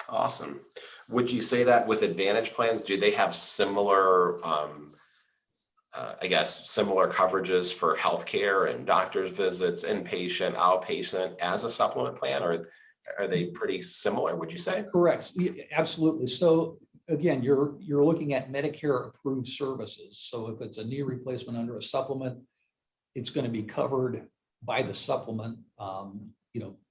Awesome. Would you say that with Advantage plans, do they have similar, I guess, similar coverages for healthcare and doctor's visits, inpatient, outpatient as a supplement plan, or are they pretty similar, would you say? Correct. Yeah, absolutely. So again, you're looking at Medicare approved services. So if it's a knee replacement under a supplement, it's going to be covered by the supplement.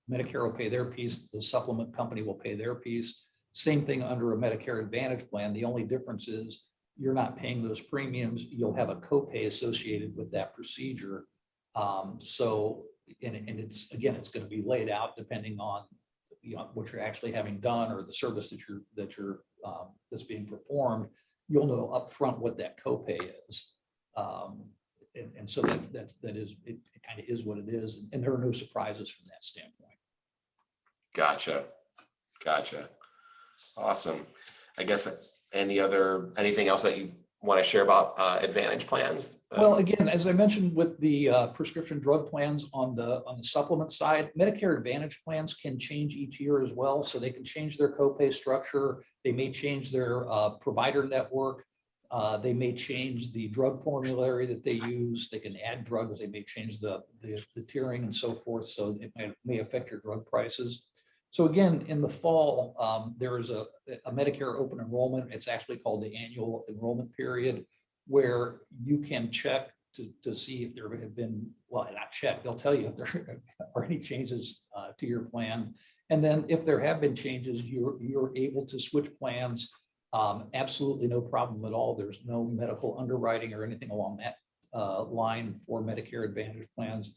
Medicare will pay their piece, the supplement company will pay their piece. Same thing under a Medicare Advantage plan. The only difference is you're not paying those premiums. You'll have a copay associated with that procedure. And it's, again, it's going to be laid out depending on what you're actually having done or the service that's being performed. You'll know upfront what that copay is. And so that is, it kind of is what it is. And there are no surprises from that standpoint. Gotcha. Awesome. I guess anything else that you want to share about Advantage plans? Well, again, as I mentioned with the prescription drug plans on the supplement side, Medicare Advantage plans can change each year as well. So they can change their copay structure. They may change their provider network. They may change the drug formulary that they use. They can add drugs. They may change the tiering and so forth. So it may affect your drug prices. So again, in the fall, there is a Medicare open enrollment. It's actually called the annual enrollment period, where you can check to see if there have been, well, not check, they'll tell you if there are any changes to your plan. And then if there have been changes, you're able to switch plans. Absolutely no problem at all. There's no medical underwriting or anything along that line for Medicare Advantage plans.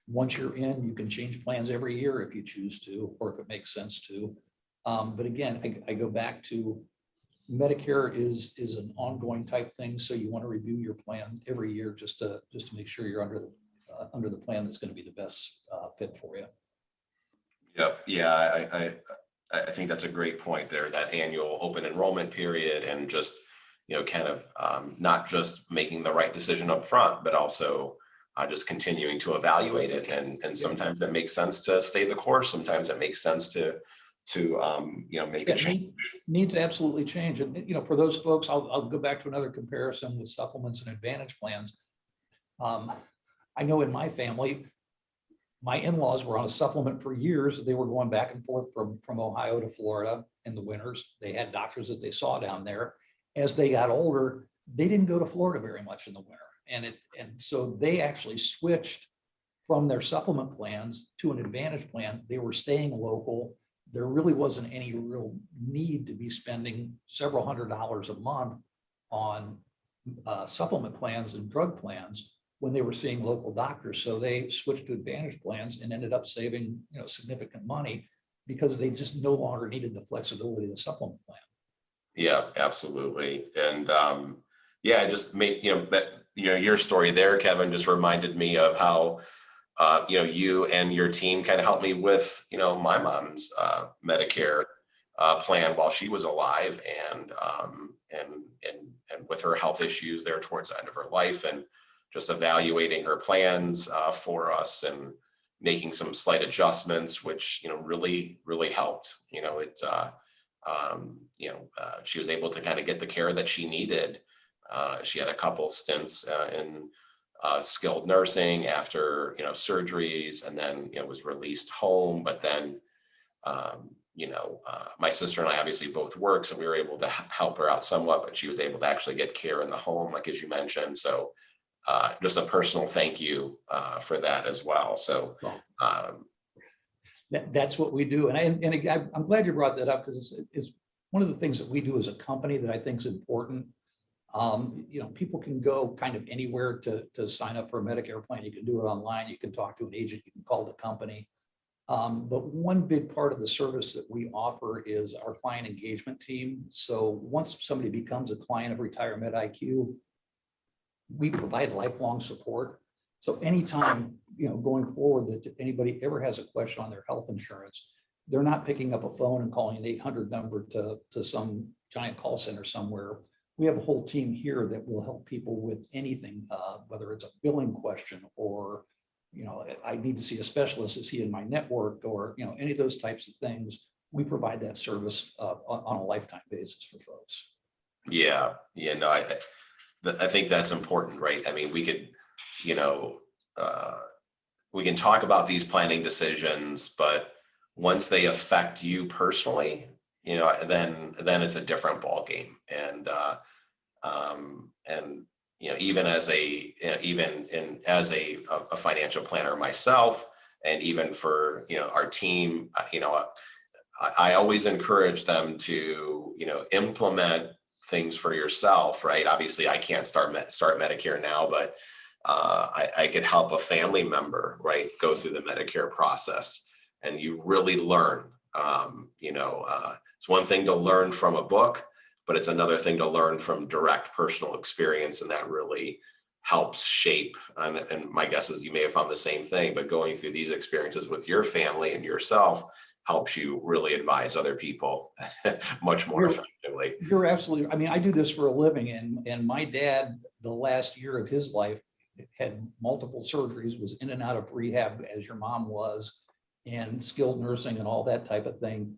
Once you're in, you can change plans every year if you choose to, or if it makes sense to. But again, I go back to Medicare is an ongoing type thing. So you want to review your plan every year just to make sure you're under the plan that's going to be the best fit for you. Yep. Yeah. I think that's a great point there, that annual open enrollment period, and just, kind of not just making the right decision up front, but also just continuing to evaluate it. And sometimes it makes sense to stay the course. Sometimes it makes sense to make a change. Needs absolutely change. And, for those folks, I'll go back to another comparison with supplements and Advantage plans. I know in my family, my in-laws were on a supplement for years. They were going back and forth from Ohio to Florida in the winters. They had doctors that they saw down there. As they got older, they didn't go to Florida very much in the winter. And so they actually switched from their supplement plans to an Advantage plan. They were staying local. There really wasn't any real need to be spending several $100s a month on supplement plans and drug plans when they were seeing local doctors. So they switched to Advantage plans and ended up saving significant money because they just no longer needed the flexibility of the supplement plan. Yeah, absolutely. And yeah, just make that your story there, Kevin, just reminded me of how you and your team kind of helped me with my mom's Medicare plan while she was alive, and with her health issues there towards the end of her life, and just evaluating her plans for us and making some slight adjustments, which really helped. She was able to kind of get the care that she needed. She had a couple stints in skilled nursing after surgeries, and then was released home. But then my sister and I obviously both work, so we were able to help her out somewhat, but she was able to actually get care in the home, like as you mentioned. So just a personal thank you for that as well. So that's what we do. And again, I'm glad you brought that up, because it's one of the things that we do as a company that I think is important. People can go kind of anywhere to sign up for a Medicare plan. You can do it online. You can talk to an agent. You can call the company. But one big part of the service that we offer is our client engagement team. So once somebody becomes a client of RetireMEDiQ, we provide lifelong support. So anytime, going forward, that if anybody ever has a question on their health insurance, they're not picking up a phone and calling an 800 number to some giant call center somewhere. We have a whole team here that will help people with anything, whether it's a billing question or, I need to see a specialist, is he in my network, or, any of those types of things. we provide that service on a lifetime basis for folks. Yeah, no, I think that's important, right? I mean, we could, you know, we can talk about these planning decisions, but once they affect you personally, you know, then it's a different ballgame. And you know, even as a financial planner myself, and even for, you know, our team, you know, I always encourage them to, you know, implement things for yourself, right? Obviously, I can't start Medicare now, but I could help a family member, right, go through the Medicare process, and you really learn. You know, it's one thing to learn from a book, but it's another thing to learn from direct personal experience, and that really helps shape. And my guess is you may have found the same thing, but going through these experiences with your family and yourself helps you really advise other people much more effectively. You're absolutely, I mean, I do this for a living, and my dad, the last year of his life, had multiple surgeries, was in and out of rehab as your mom was, and skilled nursing and all that type of thing.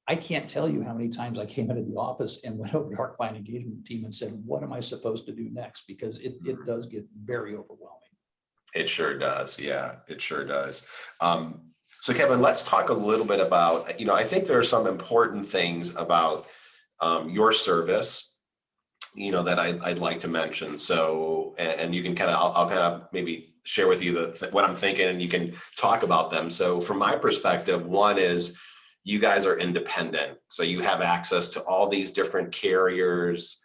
I can't tell you how many times I came into the office and went over to our client engagement team and said, what am I supposed to do next? Because it does get very overwhelming. It sure does. Yeah, it sure does. So Kevin, let's talk a little bit about, you know, I think there are some important things about your service, you know, that I'd like to mention. So, and you can kind of, I'll kind of maybe share with you what I'm thinking, and you can talk about them. So from my perspective, one is you guys are independent. So you have access to all these different carriers.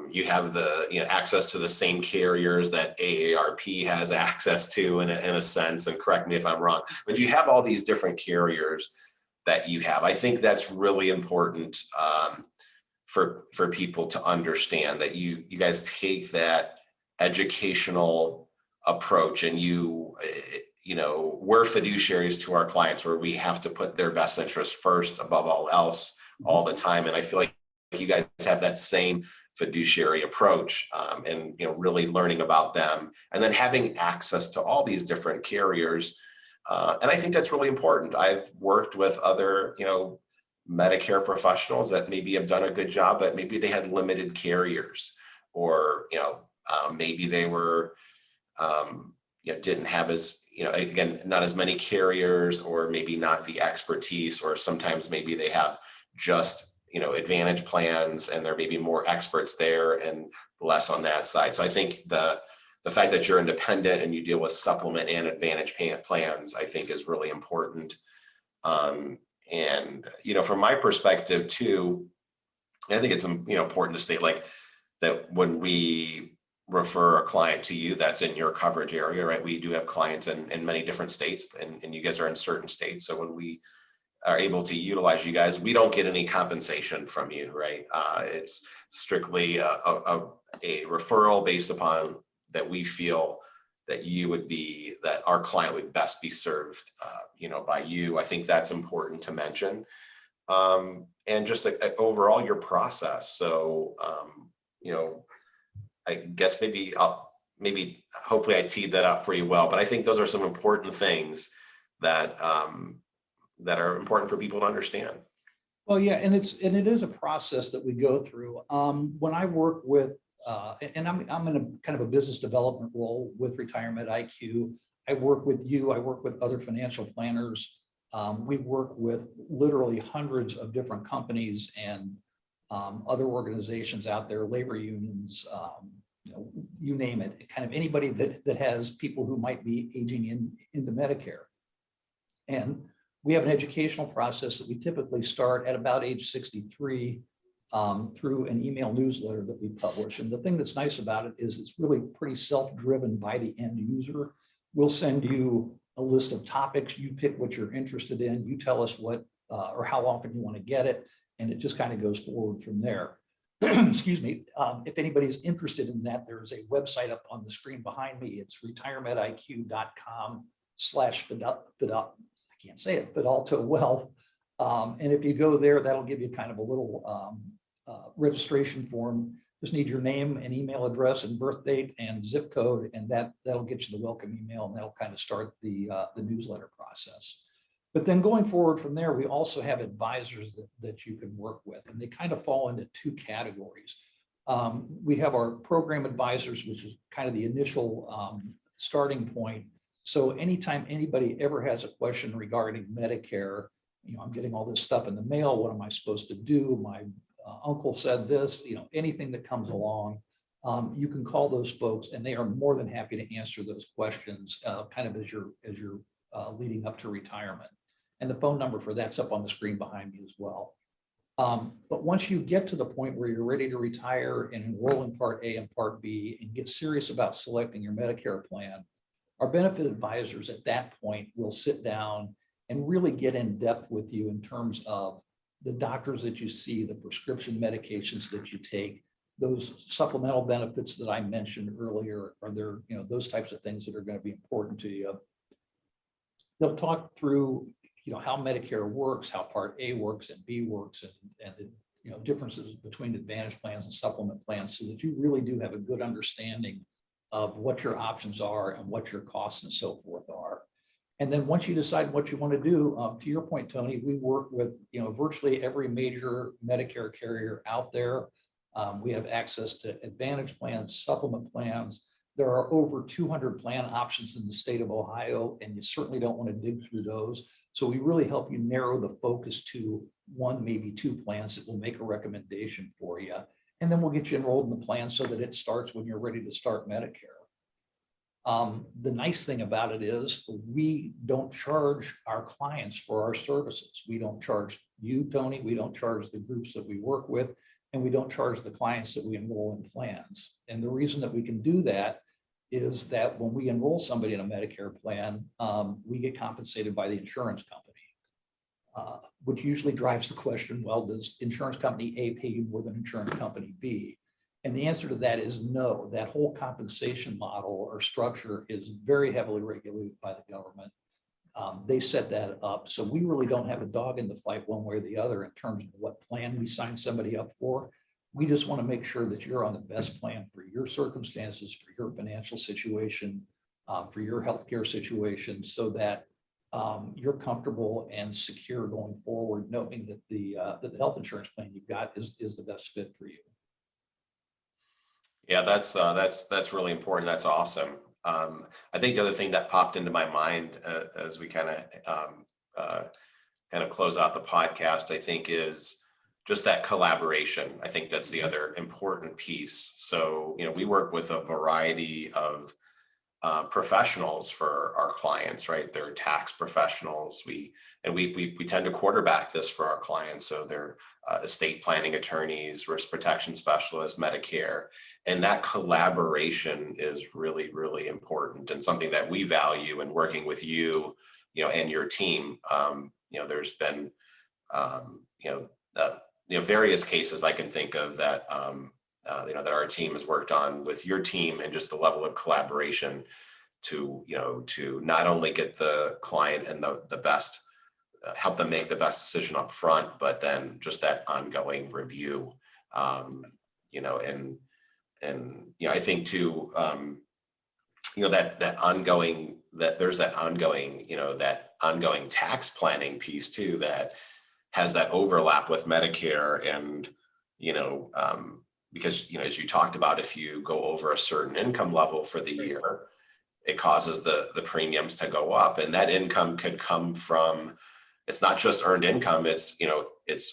You have the, you know, access to the same carriers that AARP has access to in a sense, and correct me if I'm wrong, but you have all these different carriers that you have. I think that's really important for people to understand, that you guys take that educational approach, and you know, we're fiduciaries to our clients, where we have to put their best interest first above all else all the time. And I feel like you guys have that same fiduciary approach, and, you know, really learning about them, and then having access to all these different carriers. And I think that's really important. I've worked with other, you know, Medicare professionals that maybe have done a good job, but maybe they had limited carriers, or, you know, maybe they were, you know, didn't have as, you know, again, not as many carriers, or maybe not the expertise, or sometimes maybe they have just, you know, Advantage plans, and there may be more experts there and less on that side. So I think the fact that you're independent and you deal with supplement and Advantage plans, I think is really important. And, you know, from my perspective too, I think it's, you know, important to state, like, that when we refer a client to you that's in your coverage area, right? We do have clients in many different states, and you guys are in certain states. So when we are able to utilize you guys, we don't get any compensation from you, right? It's strictly a referral based upon that we feel that that our client would best be served, you know, by you. I think that's important to mention. And just overall your process. So, you know, I guess maybe hopefully I teed that up for you well, but I think those are some important things that that are important for people to understand. Well, yeah, and it is a process that we go through. When I work with, and I'm in a kind of a business development role with RetireMEDiQ. I work with you. I work with other financial planners. We work with literally hundreds of different companies and other organizations out there, labor unions, you know, you name it, kind of anybody that has people who might be aging into Medicare. And we have an educational process that we typically start at about age 63 through an email newsletter that we publish. And the thing that's nice about it is it's really pretty self-driven by the end user. We'll send you a list of topics, you pick what you're interested in, you tell us what or how often you want to get it, and it just kind of goes forward from there. Excuse me. If anybody's interested in that, there's a website up on the screen behind me. It's retiremediq.com/Fidalto. I can't say it, Fidalto Wealth. And if you go there, that'll give you kind of a little registration form. Just need your name and email address and birth date and zip code, and that'll get you the welcome email, and that'll kind of start the newsletter process. But then going forward from there, we also have advisors that you can work with, and they kind of fall into two categories. We have our program advisors, which is kind of the initial starting point. So anytime anybody ever has a question regarding Medicare, I'm getting all this stuff in the mail. What am I supposed to do? My uncle said this, anything that comes along, you can call those folks and they are more than happy to answer those questions kind of as you're leading up to retirement. And the phone number for that's up on the screen behind me as well. But once you get to the point where you're ready to retire and enroll in Part A and Part B and get serious about selecting your Medicare plan, our benefit advisors at that point will sit down and really get in depth with you in terms of the doctors that you see, the prescription medications that you take, those supplemental benefits that I mentioned earlier. Are there, those types of things that are going to be important to you? They'll talk through, how Medicare works, how Part A works and B works, and the differences between Advantage plans and supplement plans, so that you really do have a good understanding of what your options are and what your costs and so forth are. And then once you decide what you want to do, to your point, Tony, we work with virtually every major Medicare carrier out there. We have access to Advantage plans, supplement plans. There are over 200 plan options in the state of Ohio, and you certainly don't want to dig through those. So we really help you narrow the focus to one, maybe two plans that will make a recommendation for you. And then we'll get you enrolled in the plan so that it starts when you're ready to start Medicare. The nice thing about it is we don't charge our clients for our services. We don't charge you, Tony. We don't charge the groups that we work with, and we don't charge the clients that we enroll in plans. And the reason that we can do that is that when we enroll somebody in a Medicare plan, we get compensated by the insurance company, which usually drives the question, well, does insurance company A pay you more than insurance company B? And the answer to that is no. That whole compensation model or structure is very heavily regulated by the government. They set that up. So we really don't have a dog in the fight one way or the other in terms of what plan we sign somebody up for. We just want to make sure that you're on the best plan for your circumstances, for your financial situation, for your healthcare situation, so that you're comfortable and secure going forward, knowing that the health insurance plan you've got is the best fit for you. Yeah, that's really important. That's awesome. I think the other thing that popped into my mind as we kind of close out the podcast, I think, is just that collaboration. I think that's the other important piece. So, we work with a variety of professionals for our clients, right? They're tax professionals. We tend to quarterback this for our clients. So they're estate planning attorneys, risk protection specialists, Medicare, and that collaboration is really, really important and something that we value in working with you, and your team. There's been, various cases I can think of that, that our team has worked on with your team, and just the level of collaboration to not only get the client and the best, help them make the best decision up front, but then just that ongoing review, I think too, there's that ongoing tax planning piece too, that has that overlap with Medicare. And, because, as you talked about, if you go over a certain income level for the year, it causes the premiums to go up. And that income could come from, it's not just earned income, it's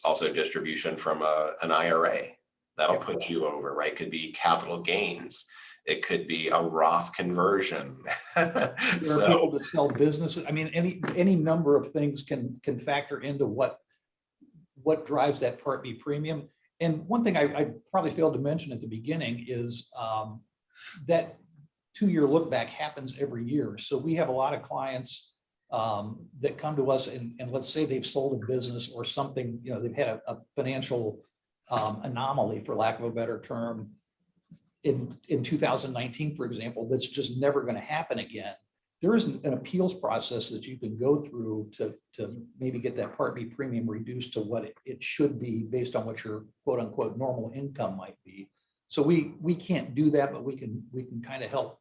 also distribution from an IRA that'll put you over, right? It could be capital gains. It could be a Roth conversion. There are people that sell businesses. I mean, any number of things can factor into what drives that Part B premium. And one thing I probably failed to mention at the beginning is that 2-year look back happens every year. So we have a lot of clients that come to us and let's say they've sold a business or something, they've had a financial anomaly, for lack of a better term, in 2019, for example, that's just never going to happen again. There is an appeals process that you can go through to maybe get that Part B premium reduced to what it should be based on what your quote unquote normal income might be. So we can't do that, but we can kind of help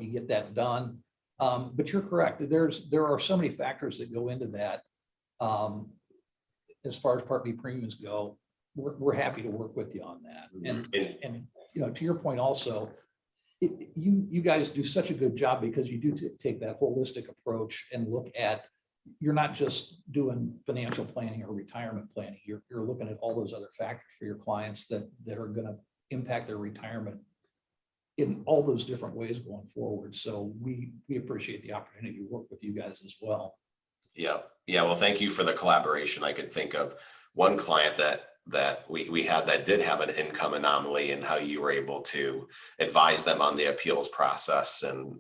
you get that done. But you're correct. There are so many factors that go into that. as far as Part B premiums go, we're happy to work with you on that. And to your point also, you guys do such a good job because you do take that holistic approach and look at, you're not just doing financial planning or retirement planning. You're looking at all those other factors for your clients that are going to impact their retirement in all those different ways going forward. So we appreciate the opportunity to work with you guys as well. Yeah. Well, thank you for the collaboration. I could think of one client that we had that did have an income anomaly, and how you were able to advise them on the appeals process and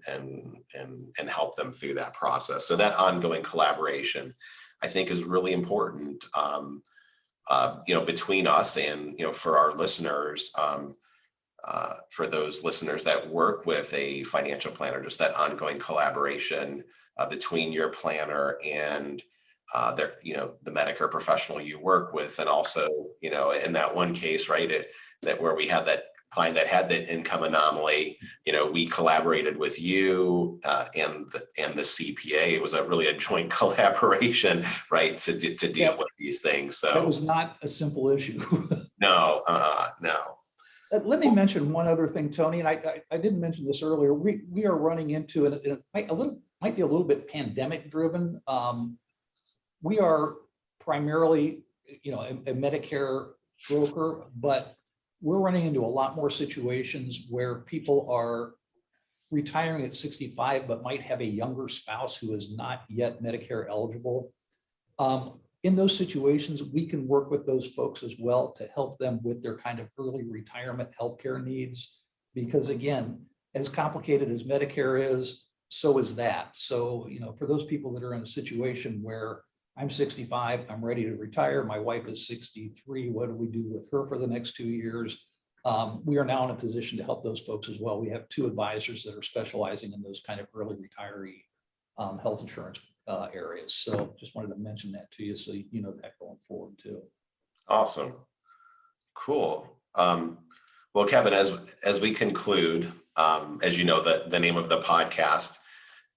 help them through that process. So that ongoing collaboration, I think, is really important, between us and, for our listeners, for those listeners that work with a financial planner, just that ongoing collaboration between your planner and the Medicare professional you work with. And also, in that one case, right, that where we had that client that had the income anomaly, we collaborated with you and the CPA. It was really a joint collaboration, right, to deal with these things. So that was not a simple issue. No. Let me mention one other thing, Tony, and I didn't mention this earlier. We are running into it might be a little bit pandemic driven. We are primarily, a Medicare broker, but we're running into a lot more situations where people are retiring at 65, but might have a younger spouse who is not yet Medicare eligible. In those situations, we can work with those folks as well to help them with their kind of early retirement healthcare needs. Because again, as complicated as Medicare is, so is that. So, for those people that are in a situation where I'm 65, I'm ready to retire, my wife is 63, what do we do with her for the next 2 years? We are now in a position to help those folks as well. We have 2 advisors that are specializing in those kind of early retiree health insurance areas. So just wanted to mention that to you, so you know that going forward too. Awesome. Cool. Well, Kevin, as we conclude, as you know, the name of the podcast,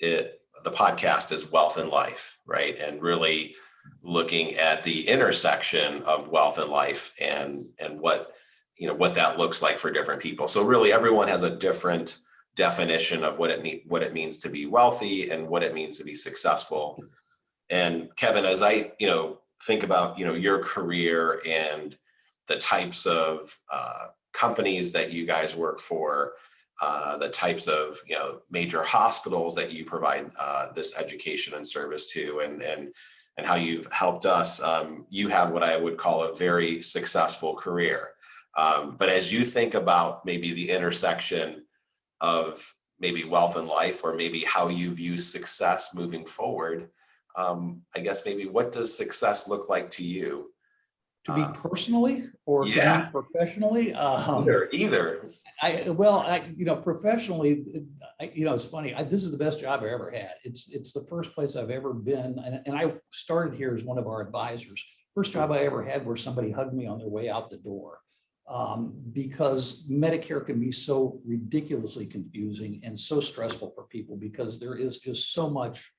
the podcast is Wealth and Life, right? And really looking at the intersection of wealth and life and what that looks like for different people. So really everyone has a different definition of what it means to be wealthy and what it means to be successful. And Kevin, as I, think about, your career and the types of companies that you guys work for, the types of major hospitals that you provide this education and service to, and how you've helped us, you have what I would call a very successful career. But as you think about maybe the intersection of maybe wealth and life, or maybe how you view success moving forward, I guess maybe what does success look like to you? To be personally or to be professionally? Either. Professionally, it's funny. This is the best job I ever had. It's the first place I've ever been, and I started here as one of our advisors. First job I ever had where somebody hugged me on their way out the door, because Medicare can be so ridiculously confusing and so stressful for people, because there is just so much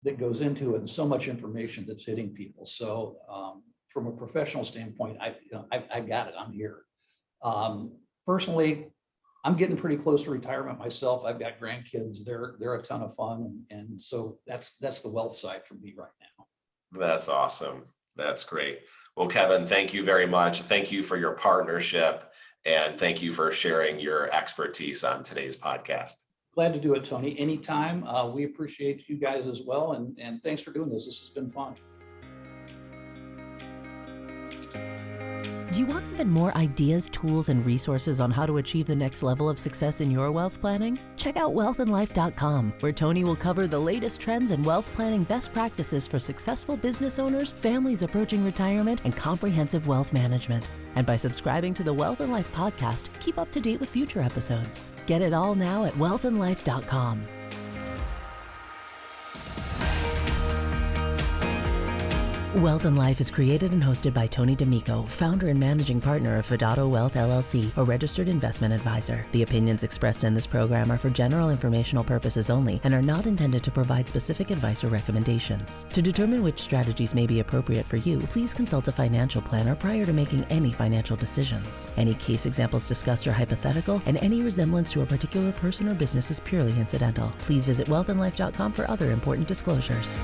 that goes into it and so much information that's hitting people. So from a professional standpoint, I got it. I'm here. Personally, I'm getting pretty close to retirement myself. I've got grandkids. They're a ton of fun, and so that's the wealth side for me right now. That's awesome. That's great. Well, Kevin, thank you very much. Thank you for your partnership, and thank you for sharing your expertise on today's podcast. Glad to do it, Tony. Anytime. We appreciate you guys as well, and thanks for doing this. This has been fun. Do you want even more ideas, tools, and resources on how to achieve the next level of success in your wealth planning? Check out wealthandlife.com, where Tony will cover the latest trends and wealth planning best practices for successful business owners, families approaching retirement, and comprehensive wealth management. And by subscribing to the Wealth and Life podcast, keep up to date with future episodes. Get it all now at wealthandlife.com. Wealth and Life is created and hosted by Tony D'Amico, founder and managing partner of Fidato Wealth LLC, a registered investment advisor. The opinions expressed in this program are for general informational purposes only and are not intended to provide specific advice or recommendations. To determine which strategies may be appropriate for you, please consult a financial planner prior to making any financial decisions. Any case examples discussed are hypothetical, and any resemblance to a particular person or business is purely incidental. Please visit wealthandlife.com for other important disclosures.